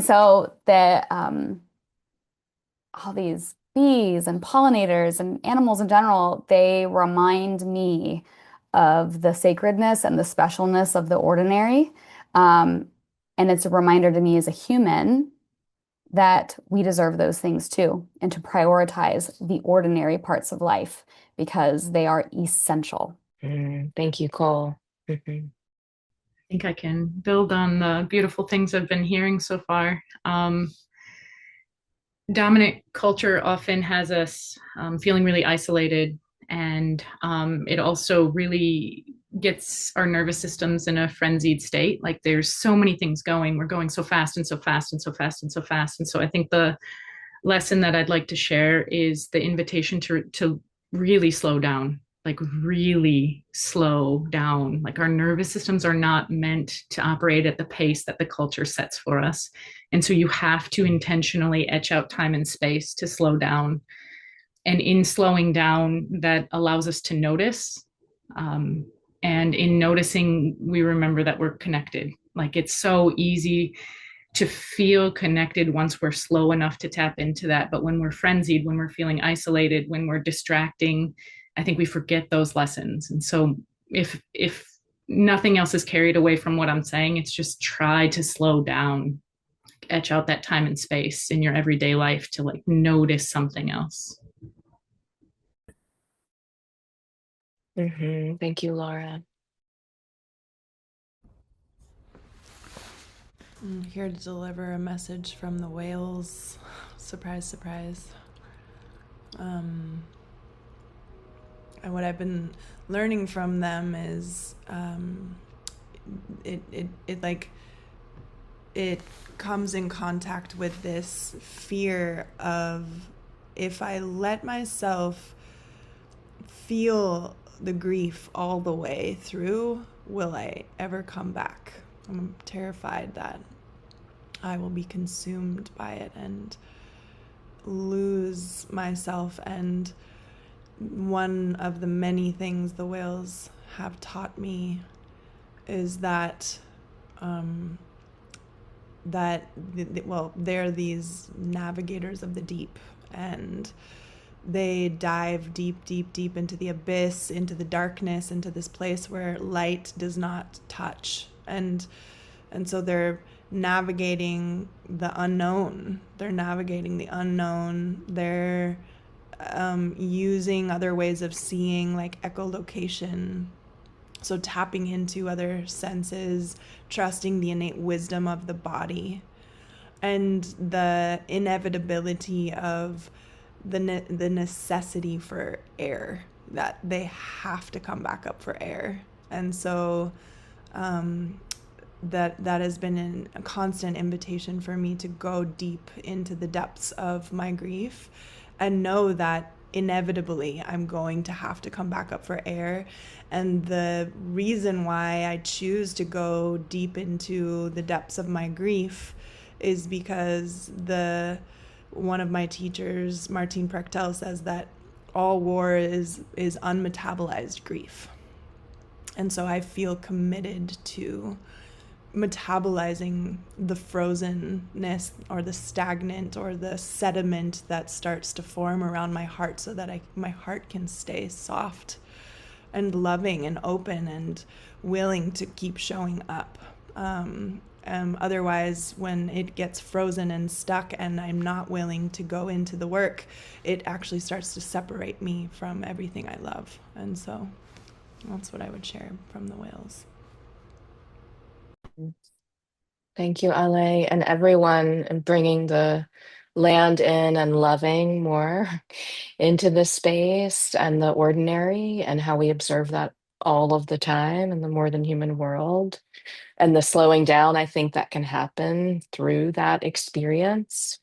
D: so all these bees and pollinators and animals in general, they remind me of the sacredness and the specialness of the ordinary. Um, and it's a reminder to me as a human that we deserve those things too, and to prioritize the ordinary parts of life because they are essential.
B: Thank you, Cole. Mhm.
F: think I can build on the beautiful things I've been hearing so far. Dominant culture often has us feeling really isolated, and it also really gets our nervous systems in a frenzied state. Like there's so many things going. We're going so fast and so fast and so fast and so fast. And so I think the lesson that I'd like to share is the invitation to really slow down, like really slow down. Like our nervous systems are not meant to operate at the pace that the culture sets for us. And so you have to intentionally etch out time and space to slow down. And in slowing down, that allows us to notice. Um, and in noticing, we remember that we're connected. Like it's so easy to feel connected once we're slow enough to tap into that. But when we're frenzied, when we're feeling isolated, when we're distracting, I think we forget those lessons. And so if nothing else is carried away from what I'm saying, it's just try to slow down, etch out that time and space in your everyday life to like notice something else.
B: Thank you, Laura.
C: I'm here to deliver a message from the whales. Surprise, surprise. And what I've been learning from them is it comes in contact with this fear of, if I let myself feel the grief all the way through, will I ever come back? I'm terrified that I will be consumed by it and lose myself. And one of the many things the whales have taught me is that they're these navigators of the deep, and they dive deep, deep, deep into the abyss, into the darkness, into this place where light does not touch. And so they're navigating the unknown. They're navigating the unknown. They're using other ways of seeing, like echolocation. So tapping into other senses, trusting the innate wisdom of the body, and the inevitability of the necessity for air, that they have to come back up for air. And so that has been a constant invitation for me to go deep into the depths of my grief and know that inevitably I'm going to have to come back up for air. And the reason why I choose to go deep into the depths of my grief is because one of my teachers, Martine Prechtel, says that all war is unmetabolized grief. And so I feel committed to metabolizing the frozenness or the stagnant or the sediment that starts to form around my heart, so that my heart can stay soft and loving and open and willing to keep showing up. Otherwise, when it gets frozen and stuck and I'm not willing to go into the work, it actually starts to separate me from everything I love. And so that's what I would share from the whales.
B: Thank you, Ale, and everyone, and bringing the land in and loving more into the space and the ordinary, and how we observe that all of the time in the more than human world. And the slowing down, I think that can happen through that experience,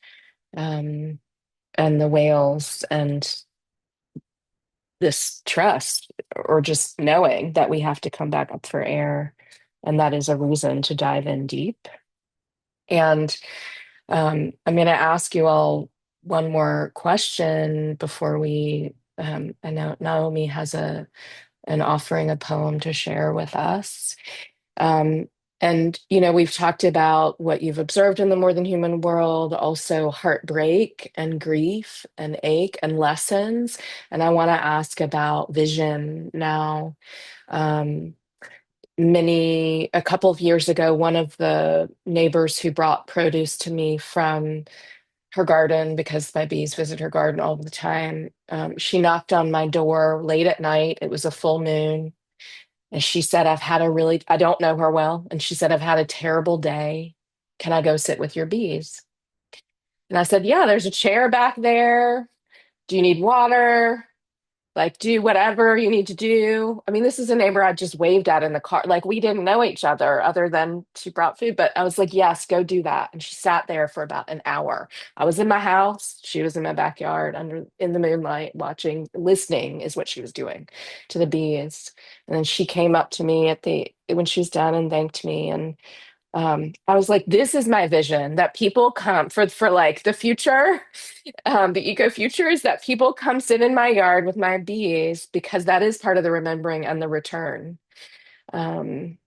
B: and the whales, and this trust, or just knowing that we have to come back up for air. And that is a reason to dive in deep. And I'm going to ask you all one more question before we, I know Naomi has an offering, a poem to share with us. And, we've talked about what you've observed in the more than human world, also heartbreak and grief and ache and lessons. And I want to ask about vision now. A couple of years ago, one of the neighbors who brought produce to me from her garden, because my bees visit her garden all the time, she knocked on my door late at night. It was a full moon. And she said, I don't know her well. And she said, I've had a terrible day. Can I go sit with your bees? And I said, yeah, there's a chair back there. Do you need water? Like, do whatever you need to do. I mean, this is a neighbor I just waved at in the car. Like, we didn't know each other other than she brought food. But I was like, yes, go do that. And she sat there for about an hour. I was in my house. She was in my backyard under in the moonlight, watching, listening is what she was doing to the bees. And then she came up to me when she was done and thanked me. And I was like, this is my vision that people come for like the future, the eco future is that people come sit in my yard with my bees because that is part of the remembering and the return. Um,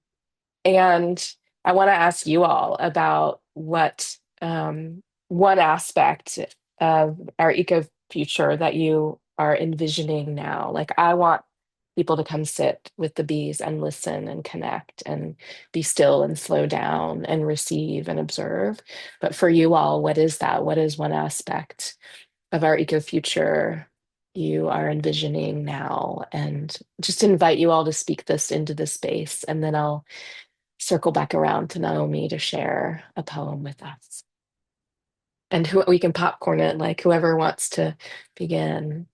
B: and I want to ask you all about what one aspect of our eco future that you are envisioning now. Like, I want people to come sit with the bees and listen and connect and be still and slow down and receive and observe. But for you all, what is that? What is one aspect of our eco future you are envisioning now? And just invite you all to speak this into the space, and then I'll circle back around to Naomi to share a poem with us. And who we can popcorn it, like whoever wants to begin.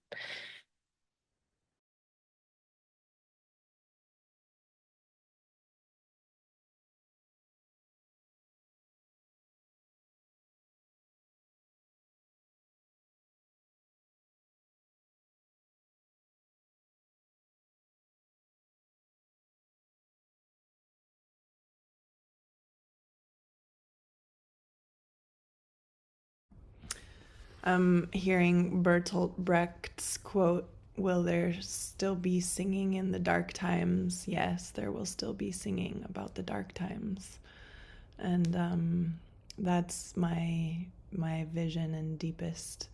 C: Hearing Bertolt Brecht's quote, will there still be singing in the dark times? Yes, there will still be singing about the dark times. And that's my vision and deepest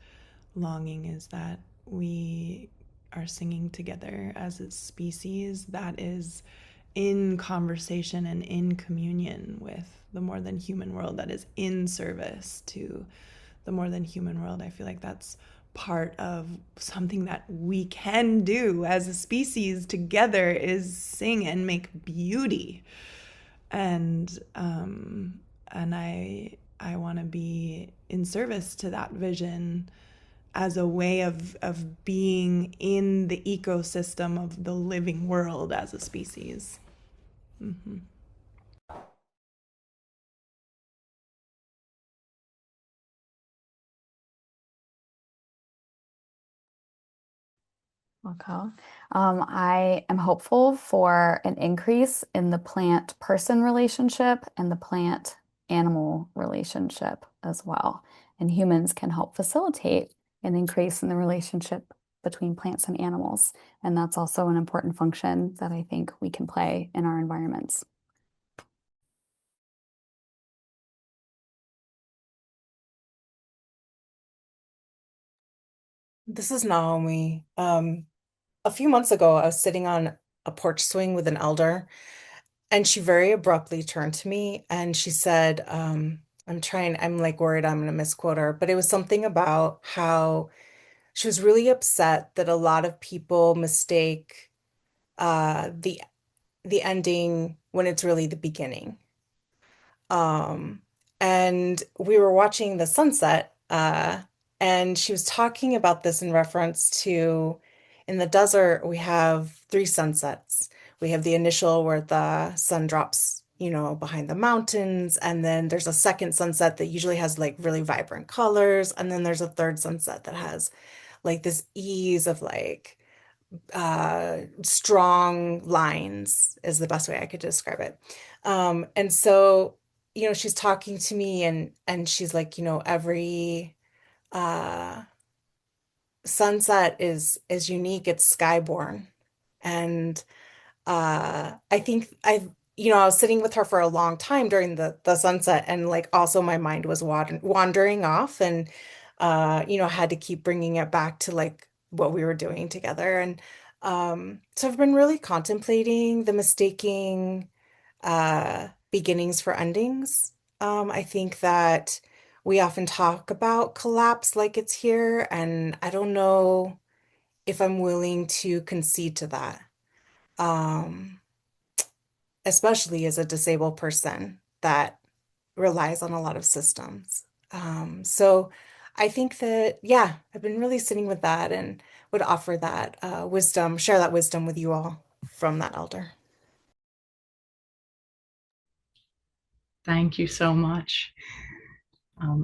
C: longing, is that we are singing together as a species that is in conversation and in communion with the more than human world, that is in service to the more than human world. I feel like that's part of something that we can do as a species together, is sing and make beauty. And I want to be in service to that vision as a way of being in the ecosystem of the living world as a species. Mm-hmm.
D: Okay. I am hopeful for an increase in the plant-person relationship and the plant-animal relationship as well. And humans can help facilitate an increase in the relationship between plants and animals. And that's also an important function that I think we can play in our environments.
E: This is Naomi. A few months ago, I was sitting on a porch swing with an elder, and she very abruptly turned to me and she said, I'm like worried I'm going to misquote her, but it was something about how she was really upset that a lot of people mistake the ending when it's really the beginning. Um, and we were watching the sunset, and she was talking about this in reference to in the desert, we have three sunsets. We have the initial where the sun drops, behind the mountains, and then there's a second sunset that usually has like really vibrant colors, and then there's a third sunset that has like this ease of like strong lines is the best way I could describe it. And so, she's talking to me and she's like, every uh sunset is unique, it's skyborn. And I think I was sitting with her for a long time during the sunset, and like also my mind was wandering off, and had to keep bringing it back to like what we were doing together. And so I've been really contemplating the mistaking beginnings for endings. I think that we often talk about collapse like it's here, and I don't know if I'm willing to concede to that. Um, especially as a disabled person that relies on a lot of systems. So I think that, yeah, I've been really sitting with that and would offer that wisdom, share that wisdom with you all from that elder.
F: Thank you so much.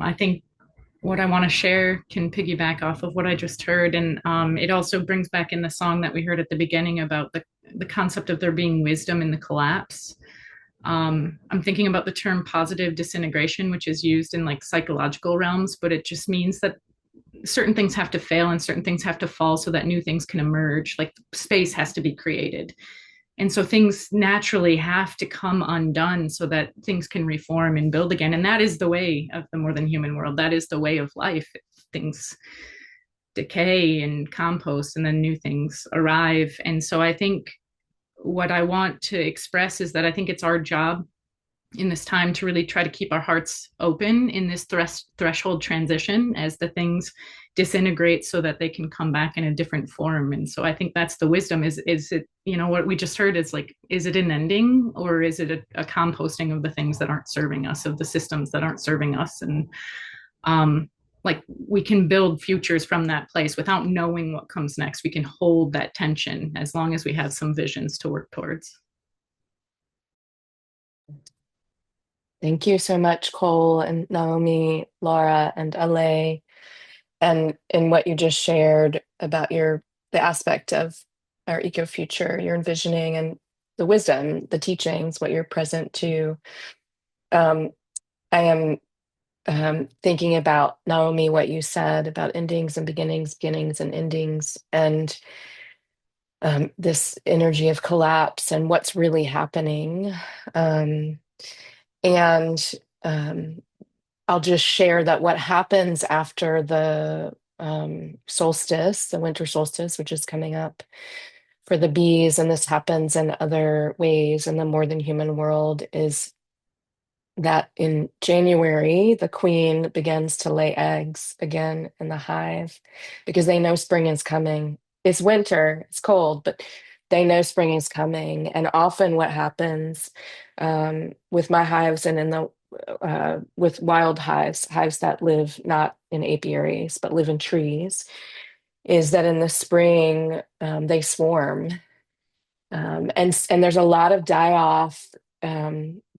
F: I think what I want to share can piggyback off of what I just heard. And it also brings back in the song that we heard at the beginning about the concept of there being wisdom in the collapse. I'm thinking about the term positive disintegration, which is used in like psychological realms, but it just means that certain things have to fail and certain things have to fall so that new things can emerge. Like space has to be created. And so things naturally have to come undone so that things can reform and build again. And that is the way of the more than human world. That is the way of life. Things decay and compost, and then new things arrive. And so I think what I want to express is that I think it's our job in this time to really try to keep our hearts open in this threshold transition as the things disintegrate so that they can come back in a different form. And so I think that's the wisdom. Is it, you know, what we just heard is like, is it an ending, or is it a composting of the things that aren't serving us, of the systems that aren't serving us? And like we can build futures from that place without knowing what comes next. We can hold that tension as long as we have some visions to work towards.
B: Thank you so much, Cole and Naomi, Laura, and Ale. And in what you just shared about the aspect of our eco future, you're envisioning, and the wisdom, the teachings, what you're present to. I am thinking about, Naomi, what you said about endings and beginnings, beginnings and endings, and this energy of collapse and what's really happening. And I'll just share that what happens after the solstice, the winter solstice, which is coming up for the bees, and this happens in other ways in the more than human world, is that in January, the queen begins to lay eggs again in the hive because they know spring is coming. It's winter, it's cold, but they know spring is coming. And often, what happens with my hives and in the with wild hives, hives that live not in apiaries but live in trees, is that in the spring they swarm, and there's a lot of die off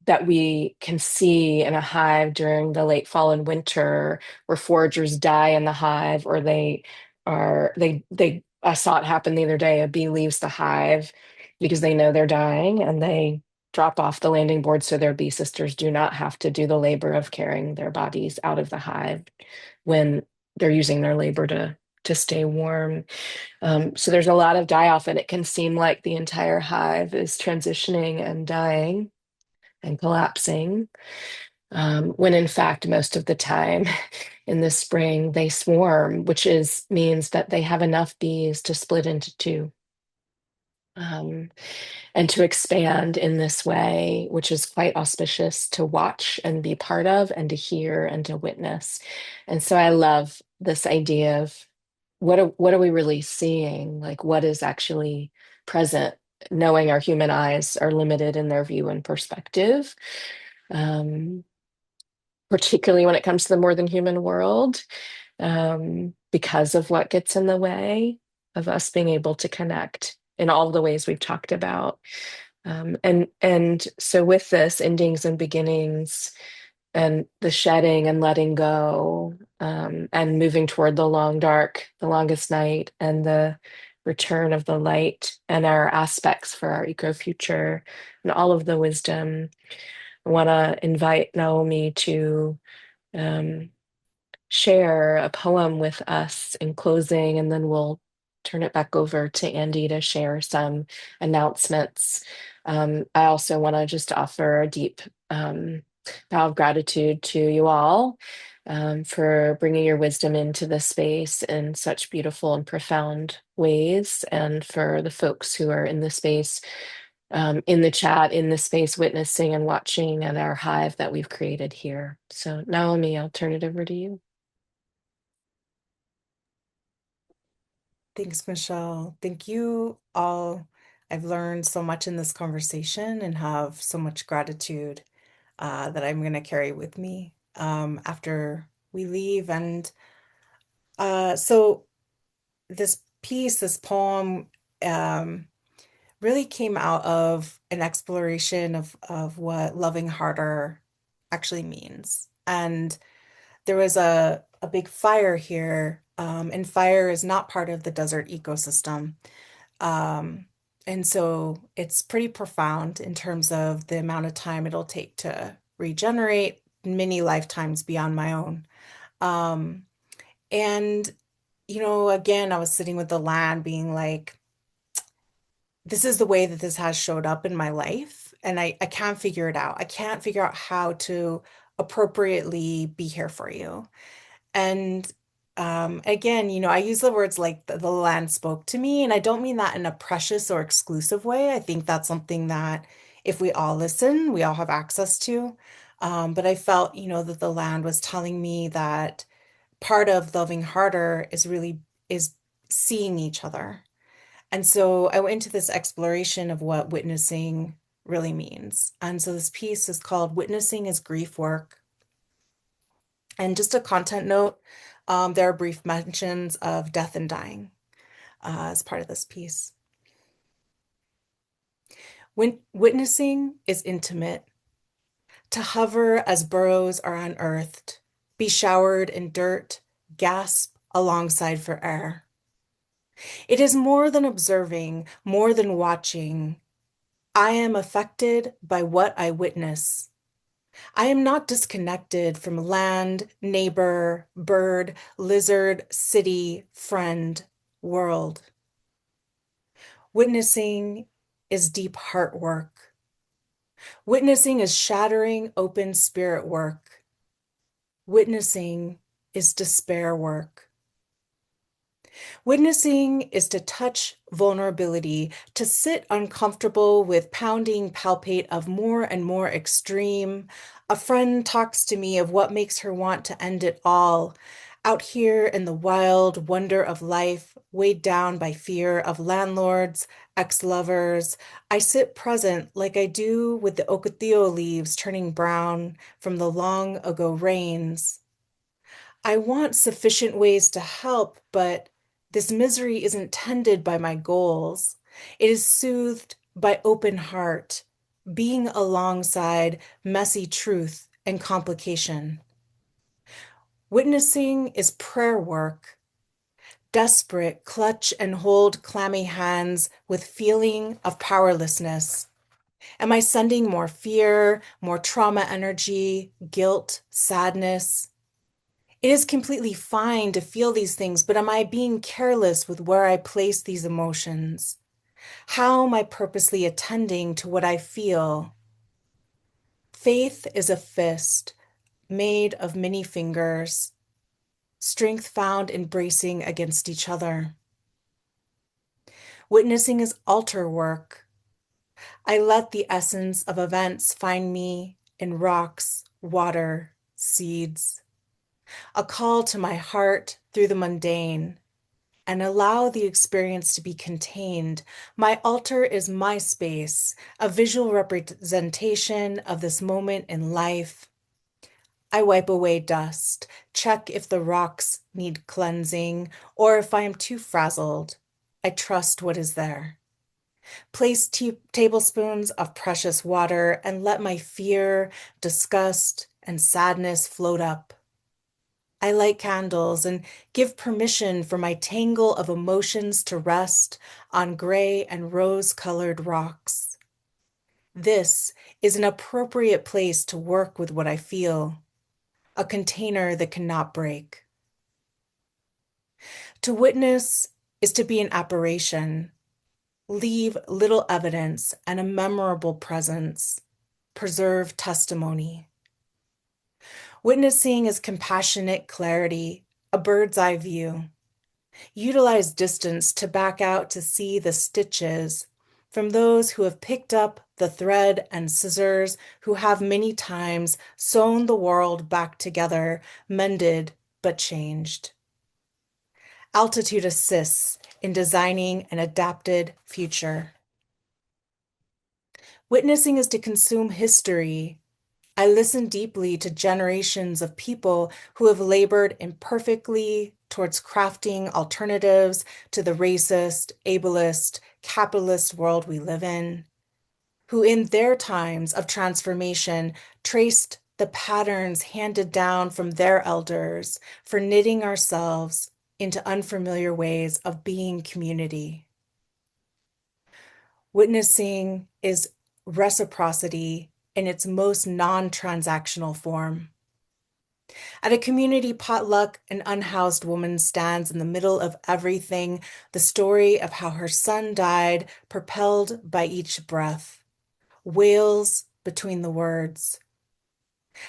B: that we can see in a hive during the late fall and winter, where foragers die in the hive, or they I saw it happen the other day. A bee leaves the hive because they know they're dying, and they drop off the landing board so their bee sisters do not have to do the labor of carrying their bodies out of the hive when they're using their labor to stay warm. So there's a lot of die off, and it can seem like the entire hive is transitioning and dying and collapsing, when in fact, most of the time in the spring, they swarm, which means that they have enough bees to split into two. And to expand in this way, which is quite auspicious to watch and be part of, and to hear and to witness. And so I love this idea of what are we really seeing? Like, what is actually present, knowing our human eyes are limited in their view and perspective, um, particularly when it comes to the more than human world, because of what gets in the way of us being able to connect in all the ways we've talked about. And so with this endings and beginnings, and the shedding and letting go, and moving toward the long dark, the longest night, and the return of the light, and our aspects for our eco future, and all of the wisdom, I want to invite Naomi to um, share a poem with us in closing, and then we'll turn it back over to Andy to share some announcements. I also want to just offer a deep vow of gratitude to you all, for bringing your wisdom into this space in such beautiful and profound ways, and for the folks who are in the space, in the chat, in the space, witnessing and watching at our hive that we've created here. So, Naomi, I'll turn it over to you.
E: Thanks, Michelle. Thank you all I've learned so much in this conversation and have so much gratitude that I'm going to carry with me after we leave. And so this piece, this poem, um, really came out of an exploration of what loving harder actually means. And there was a big fire here, and fire is not part of the desert ecosystem. Um, and so it's pretty profound in terms of the amount of time it'll take to regenerate many lifetimes beyond my own. Um, and, again, I was sitting with the land being like, this is the way that this has showed up in my life, and I can't figure it out. I can't figure out how to appropriately be here for you. And again, I use the words like the land spoke to me, and I don't mean that in a precious or exclusive way. I think that's something that if we all listen, we all have access to. But I felt, that the land was telling me that part of loving harder is seeing each other. And so I went into this exploration of what witnessing really means. And so this piece is called Witnessing is Grief Work. And just a content note, there are brief mentions of death and dying as part of this piece. When witnessing is intimate, to hover as burrows are unearthed, be showered in dirt, gasp alongside for air. It is more than observing, more than watching. I am affected by what I witness. I am not disconnected from land, neighbor, bird, lizard, city, friend, world. Witnessing is deep heart work. Witnessing is shattering open spirit work. Witnessing is despair work. Witnessing is to touch vulnerability, to sit uncomfortable with pounding palpate of more and more extreme. A friend talks to me of what makes her want to end it all. Out here in the wild wonder of life, weighed down by fear of landlords, ex-lovers, I sit present like I do with the ocotillo leaves turning brown from the long ago rains. I want sufficient ways to help, but this misery isn't tended by my goals. It is soothed by open heart, being alongside messy truth and complication. Witnessing is prayer work. Desperate, clutch and hold clammy hands with feeling of powerlessness. Am I sending more fear, more trauma energy, guilt, sadness? It is completely fine to feel these things, but am I being careless with where I place these emotions? How am I purposely attending to what I feel? Faith is a fist made of many fingers, strength found in bracing against each other. Witnessing is altar work. I let the essence of events find me in rocks, water, seeds. A call to my heart through the mundane, and allow the experience to be contained. My altar is my space, a visual representation of this moment in life. I wipe away dust, check if the rocks need cleansing, or if I am too frazzled. I trust what is there. Place tablespoons of precious water and let my fear, disgust, and sadness float up. I light candles and give permission for my tangle of emotions to rest on gray and rose-colored rocks. This is an appropriate place to work with what I feel, a container that cannot break. To witness is to be an apparition, leave little evidence and a memorable presence, preserve testimony. Witnessing is compassionate clarity, a bird's eye view. Utilize distance to back out to see the stitches from those who have picked up the thread and scissors, who have many times sewn the world back together, mended but changed. Altitude assists in designing an adapted future. Witnessing is to consume history. I listen deeply to generations of people who have labored imperfectly towards crafting alternatives to the racist, ableist, capitalist world we live in, who in their times of transformation traced the patterns handed down from their elders for knitting ourselves into unfamiliar ways of being community. Witnessing is reciprocity in its most non-transactional form. At a community potluck, an unhoused woman stands in the middle of everything, the story of how her son died, propelled by each breath, wails between the words.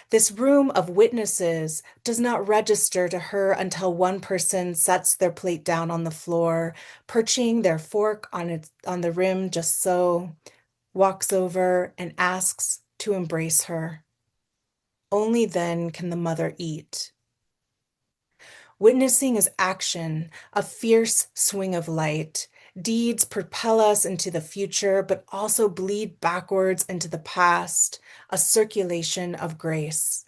E: This room of witnesses does not register to her until one person sets their plate down on the floor, perching their fork on the rim just so, walks over and asks to embrace her. Only then can the mother eat. Witnessing is action, a fierce swing of light. Deeds propel us into the future, but also bleed backwards into the past, a circulation of grace.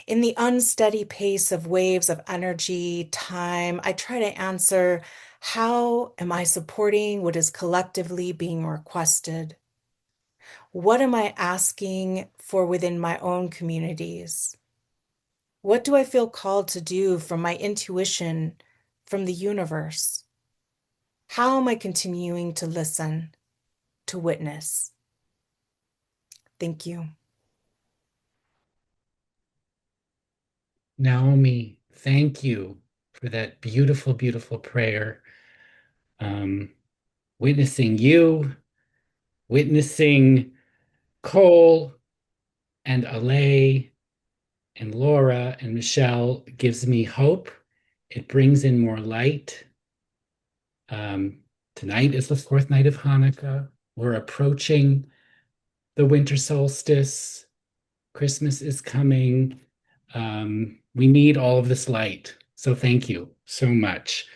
E: In the unsteady pace of waves of energy, time, I try to answer, how am I supporting what is collectively being requested? What am I asking for within my own communities? What do I feel called to do from my intuition, from the universe? How am I continuing to listen, to witness? Thank you.
A: Naomi, thank you for that beautiful, beautiful prayer. Witnessing you, witnessing Cole and Alay and Laura and Michelle gives me hope. It brings in more light. Tonight is the fourth night of Hanukkah. We're approaching the winter solstice. Christmas is coming. We need all of this light. So thank you so much.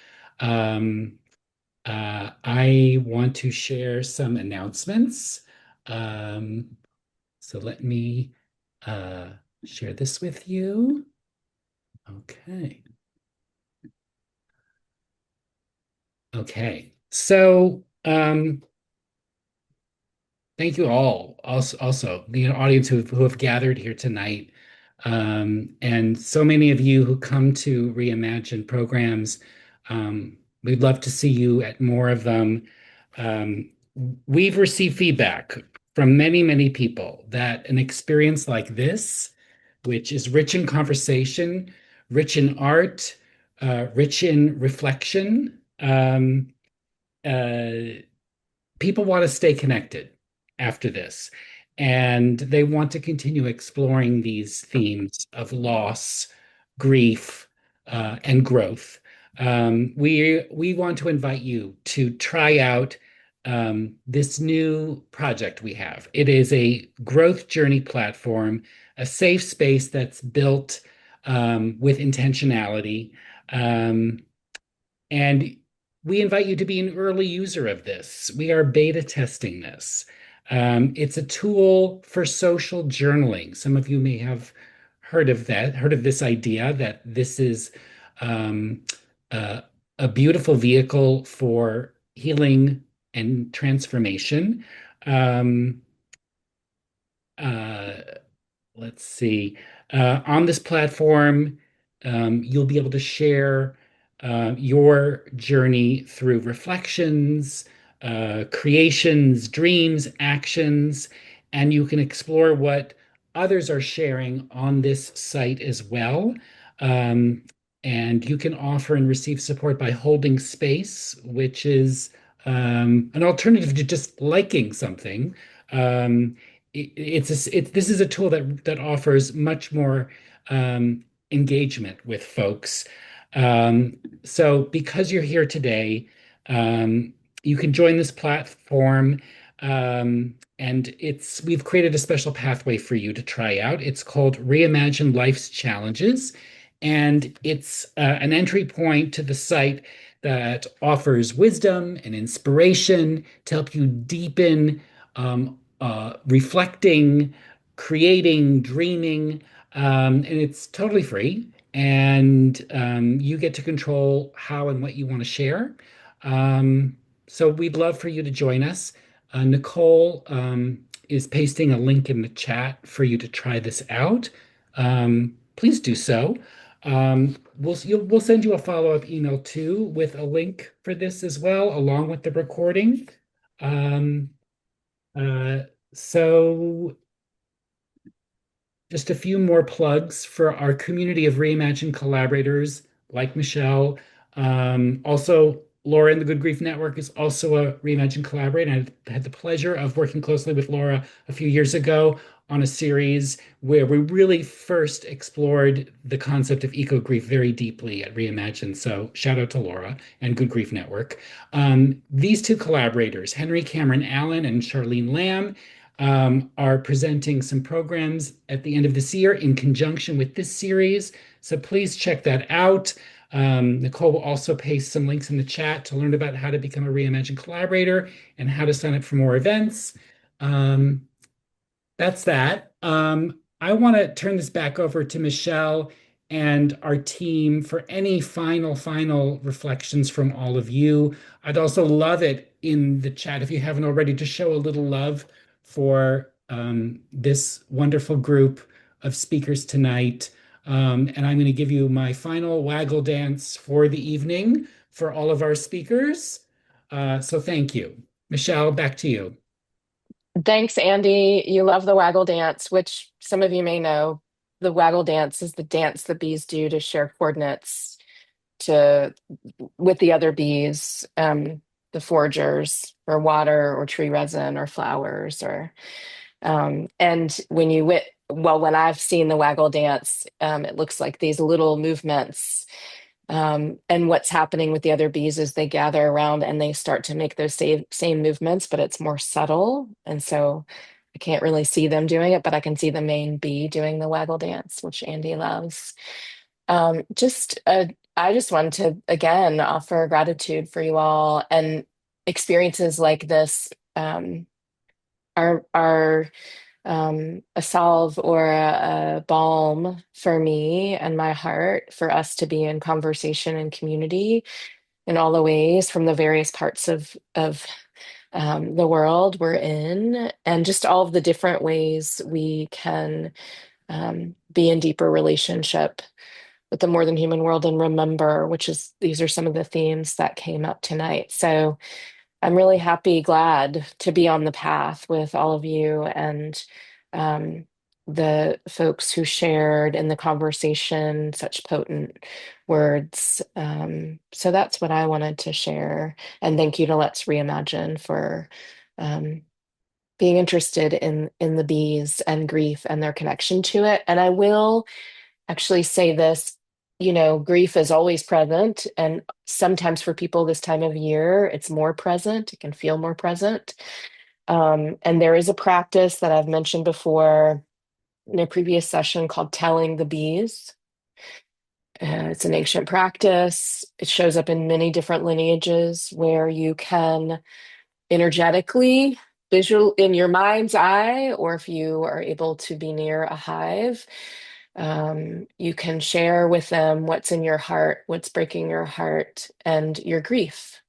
A: I want to share some announcements. So let me share this with you. Okay. Okay. So thank you all, also the audience who have gathered here tonight, and so many of you who come to Reimagine programs. We'd love to see you at more of them. Um, we've received feedback from many, many people that an experience like this, which is rich in conversation, rich in art, rich in reflection, uh, people want to stay connected after this, and they want to continue exploring these themes of loss, grief, and growth. We want to invite you to try out this new project we have. It is a growth journey platform, a safe space that's built with intentionality. And we invite you to be an early user of this. We are beta testing this. It's a tool for social journaling. Some of you may have heard of that, heard of this idea that this is um, uh, a beautiful vehicle for healing and transformation. Um, uh, let's see. On this platform, you'll be able to share your journey through reflections, creations, dreams, actions, and you can explore what others are sharing on this site as well. Um, and you can offer and receive support by holding space, which is an alternative to just liking something. Um, this is a tool that offers much more engagement with folks. Um, so because you're here today, um, you can join this platform, and we've created a special pathway for you to try out. It's called Reimagine Life's Challenges, and it's an entry point to the site that offers wisdom and inspiration to help you deepen reflecting, creating, dreaming, and it's totally free. And you get to control how and what you want to share. Um, so we'd love for you to join us. Nicole is pasting a link in the chat for you to try this out. Please do so. We'll send you a follow-up email too with a link for this as well, along with the recording. Um, uh, so just a few more plugs for our community of Reimagine collaborators like Michelle. Also, Laura in the Good Grief Network is also a Reimagine collaborator. I had the pleasure of working closely with Laura a few years ago on a series where we really first explored the concept of eco grief very deeply at Reimagine. So shout out to Laura and Good Grief Network. These two collaborators, Henry Cameron Allen and Charlene Lamb, are presenting some programs at the end of this year in conjunction with this series. So please check that out. Nicole will also paste some links in the chat to learn about how to become a Reimagine collaborator and how to sign up for more events. That's that. I want to turn this back over to Michelle and our team for any final reflections from all of you. I'd also love it in the chat, if you haven't already, to show a little love for this wonderful group of speakers tonight. And I'm going to give you my final waggle dance for the evening for all of our speakers. So thank you. Michelle, back to you.
B: Thanks, Andy. You love the waggle dance, which some of you may know. The waggle dance is the dance the bees do to share coordinates to with the other bees, the foragers, for water or tree resin or flowers or and when I've seen the waggle dance, it looks like these little movements. And what's happening with the other bees is they gather around and they start to make those same movements, but it's more subtle. And so I can't really see them doing it, but I can see the main bee doing the waggle dance, which Andy loves. I just wanted to again offer gratitude for you all, and experiences like this are a salve or a balm for me and my heart, for us to be in conversation and community in all the ways from the various parts of the world we're in, and just all of the different ways we can be in deeper relationship with the more than human world and remember, these are some of the themes that came up tonight. So I'm really happy, glad to be on the path with all of you and um, the folks who shared in the conversation such potent words. So that's what I wanted to share. And thank you to Let's Reimagine for um, being interested in the bees and grief and their connection to it. And I will actually say this, grief is always present. And sometimes for people this time of year, it's more present. It can feel more present. And there is a practice that I've mentioned before in a previous session called telling the bees. It's an ancient practice. It shows up in many different lineages where you can energetically visual in your mind's eye, or if you are able to be near a hive, you can share with them what's in your heart, what's breaking your heart, and your grief.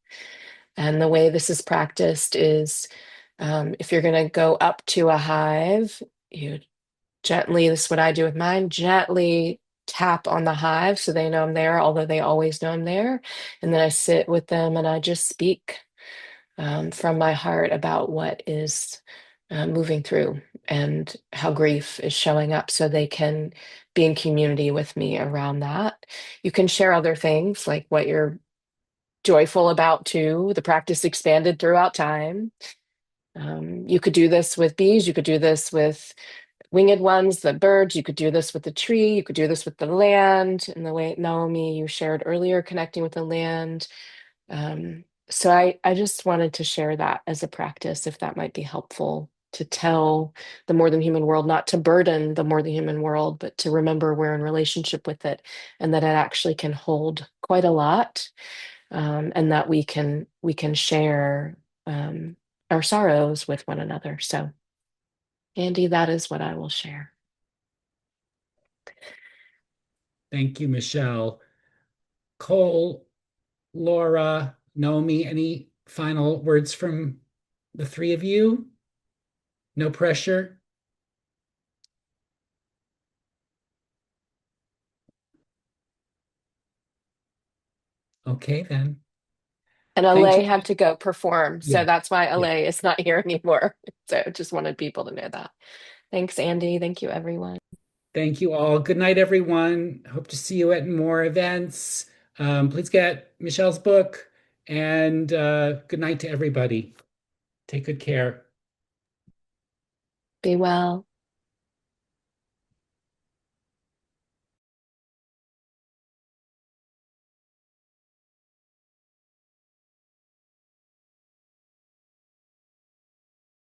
B: And the way this is practiced is if you're going to go up to a hive, you gently, this is what I do with mine, gently tap on the hive so they know I'm there, although they always know I'm there. And then I sit with them and I just speak from my heart about what is moving through and how grief is showing up, so they can be in community with me around that. You can share other things like what you're joyful about too. The practice expanded throughout time. You could do this with bees, you could do this with winged ones, the birds, you could do this with the tree, you could do this with the land, and the way Naomi, you shared earlier, connecting with the land. So I just wanted to share that as a practice, if that might be helpful, to tell the more than human world, not to burden the more than human world, but to remember we're in relationship with it, and that it actually can hold quite a lot, and that we can share our sorrows with one another. So, Andy, that is what I will share.
A: Thank you, Michelle. Cole, Laura, Naomi, any final words from the three of you? No pressure. Okay, then.
B: And
A: Thank
B: LA
A: you.
B: had to go perform.
A: Yeah,
B: So that's why
A: yeah.
B: LA is not here anymore. So just wanted people to know that. Thanks, Andy. Thank you, everyone.
A: Thank you all. Good night, everyone. Hope to see you at more events. Please get Michelle's book, and good night to everybody. Take good care.
B: Be well.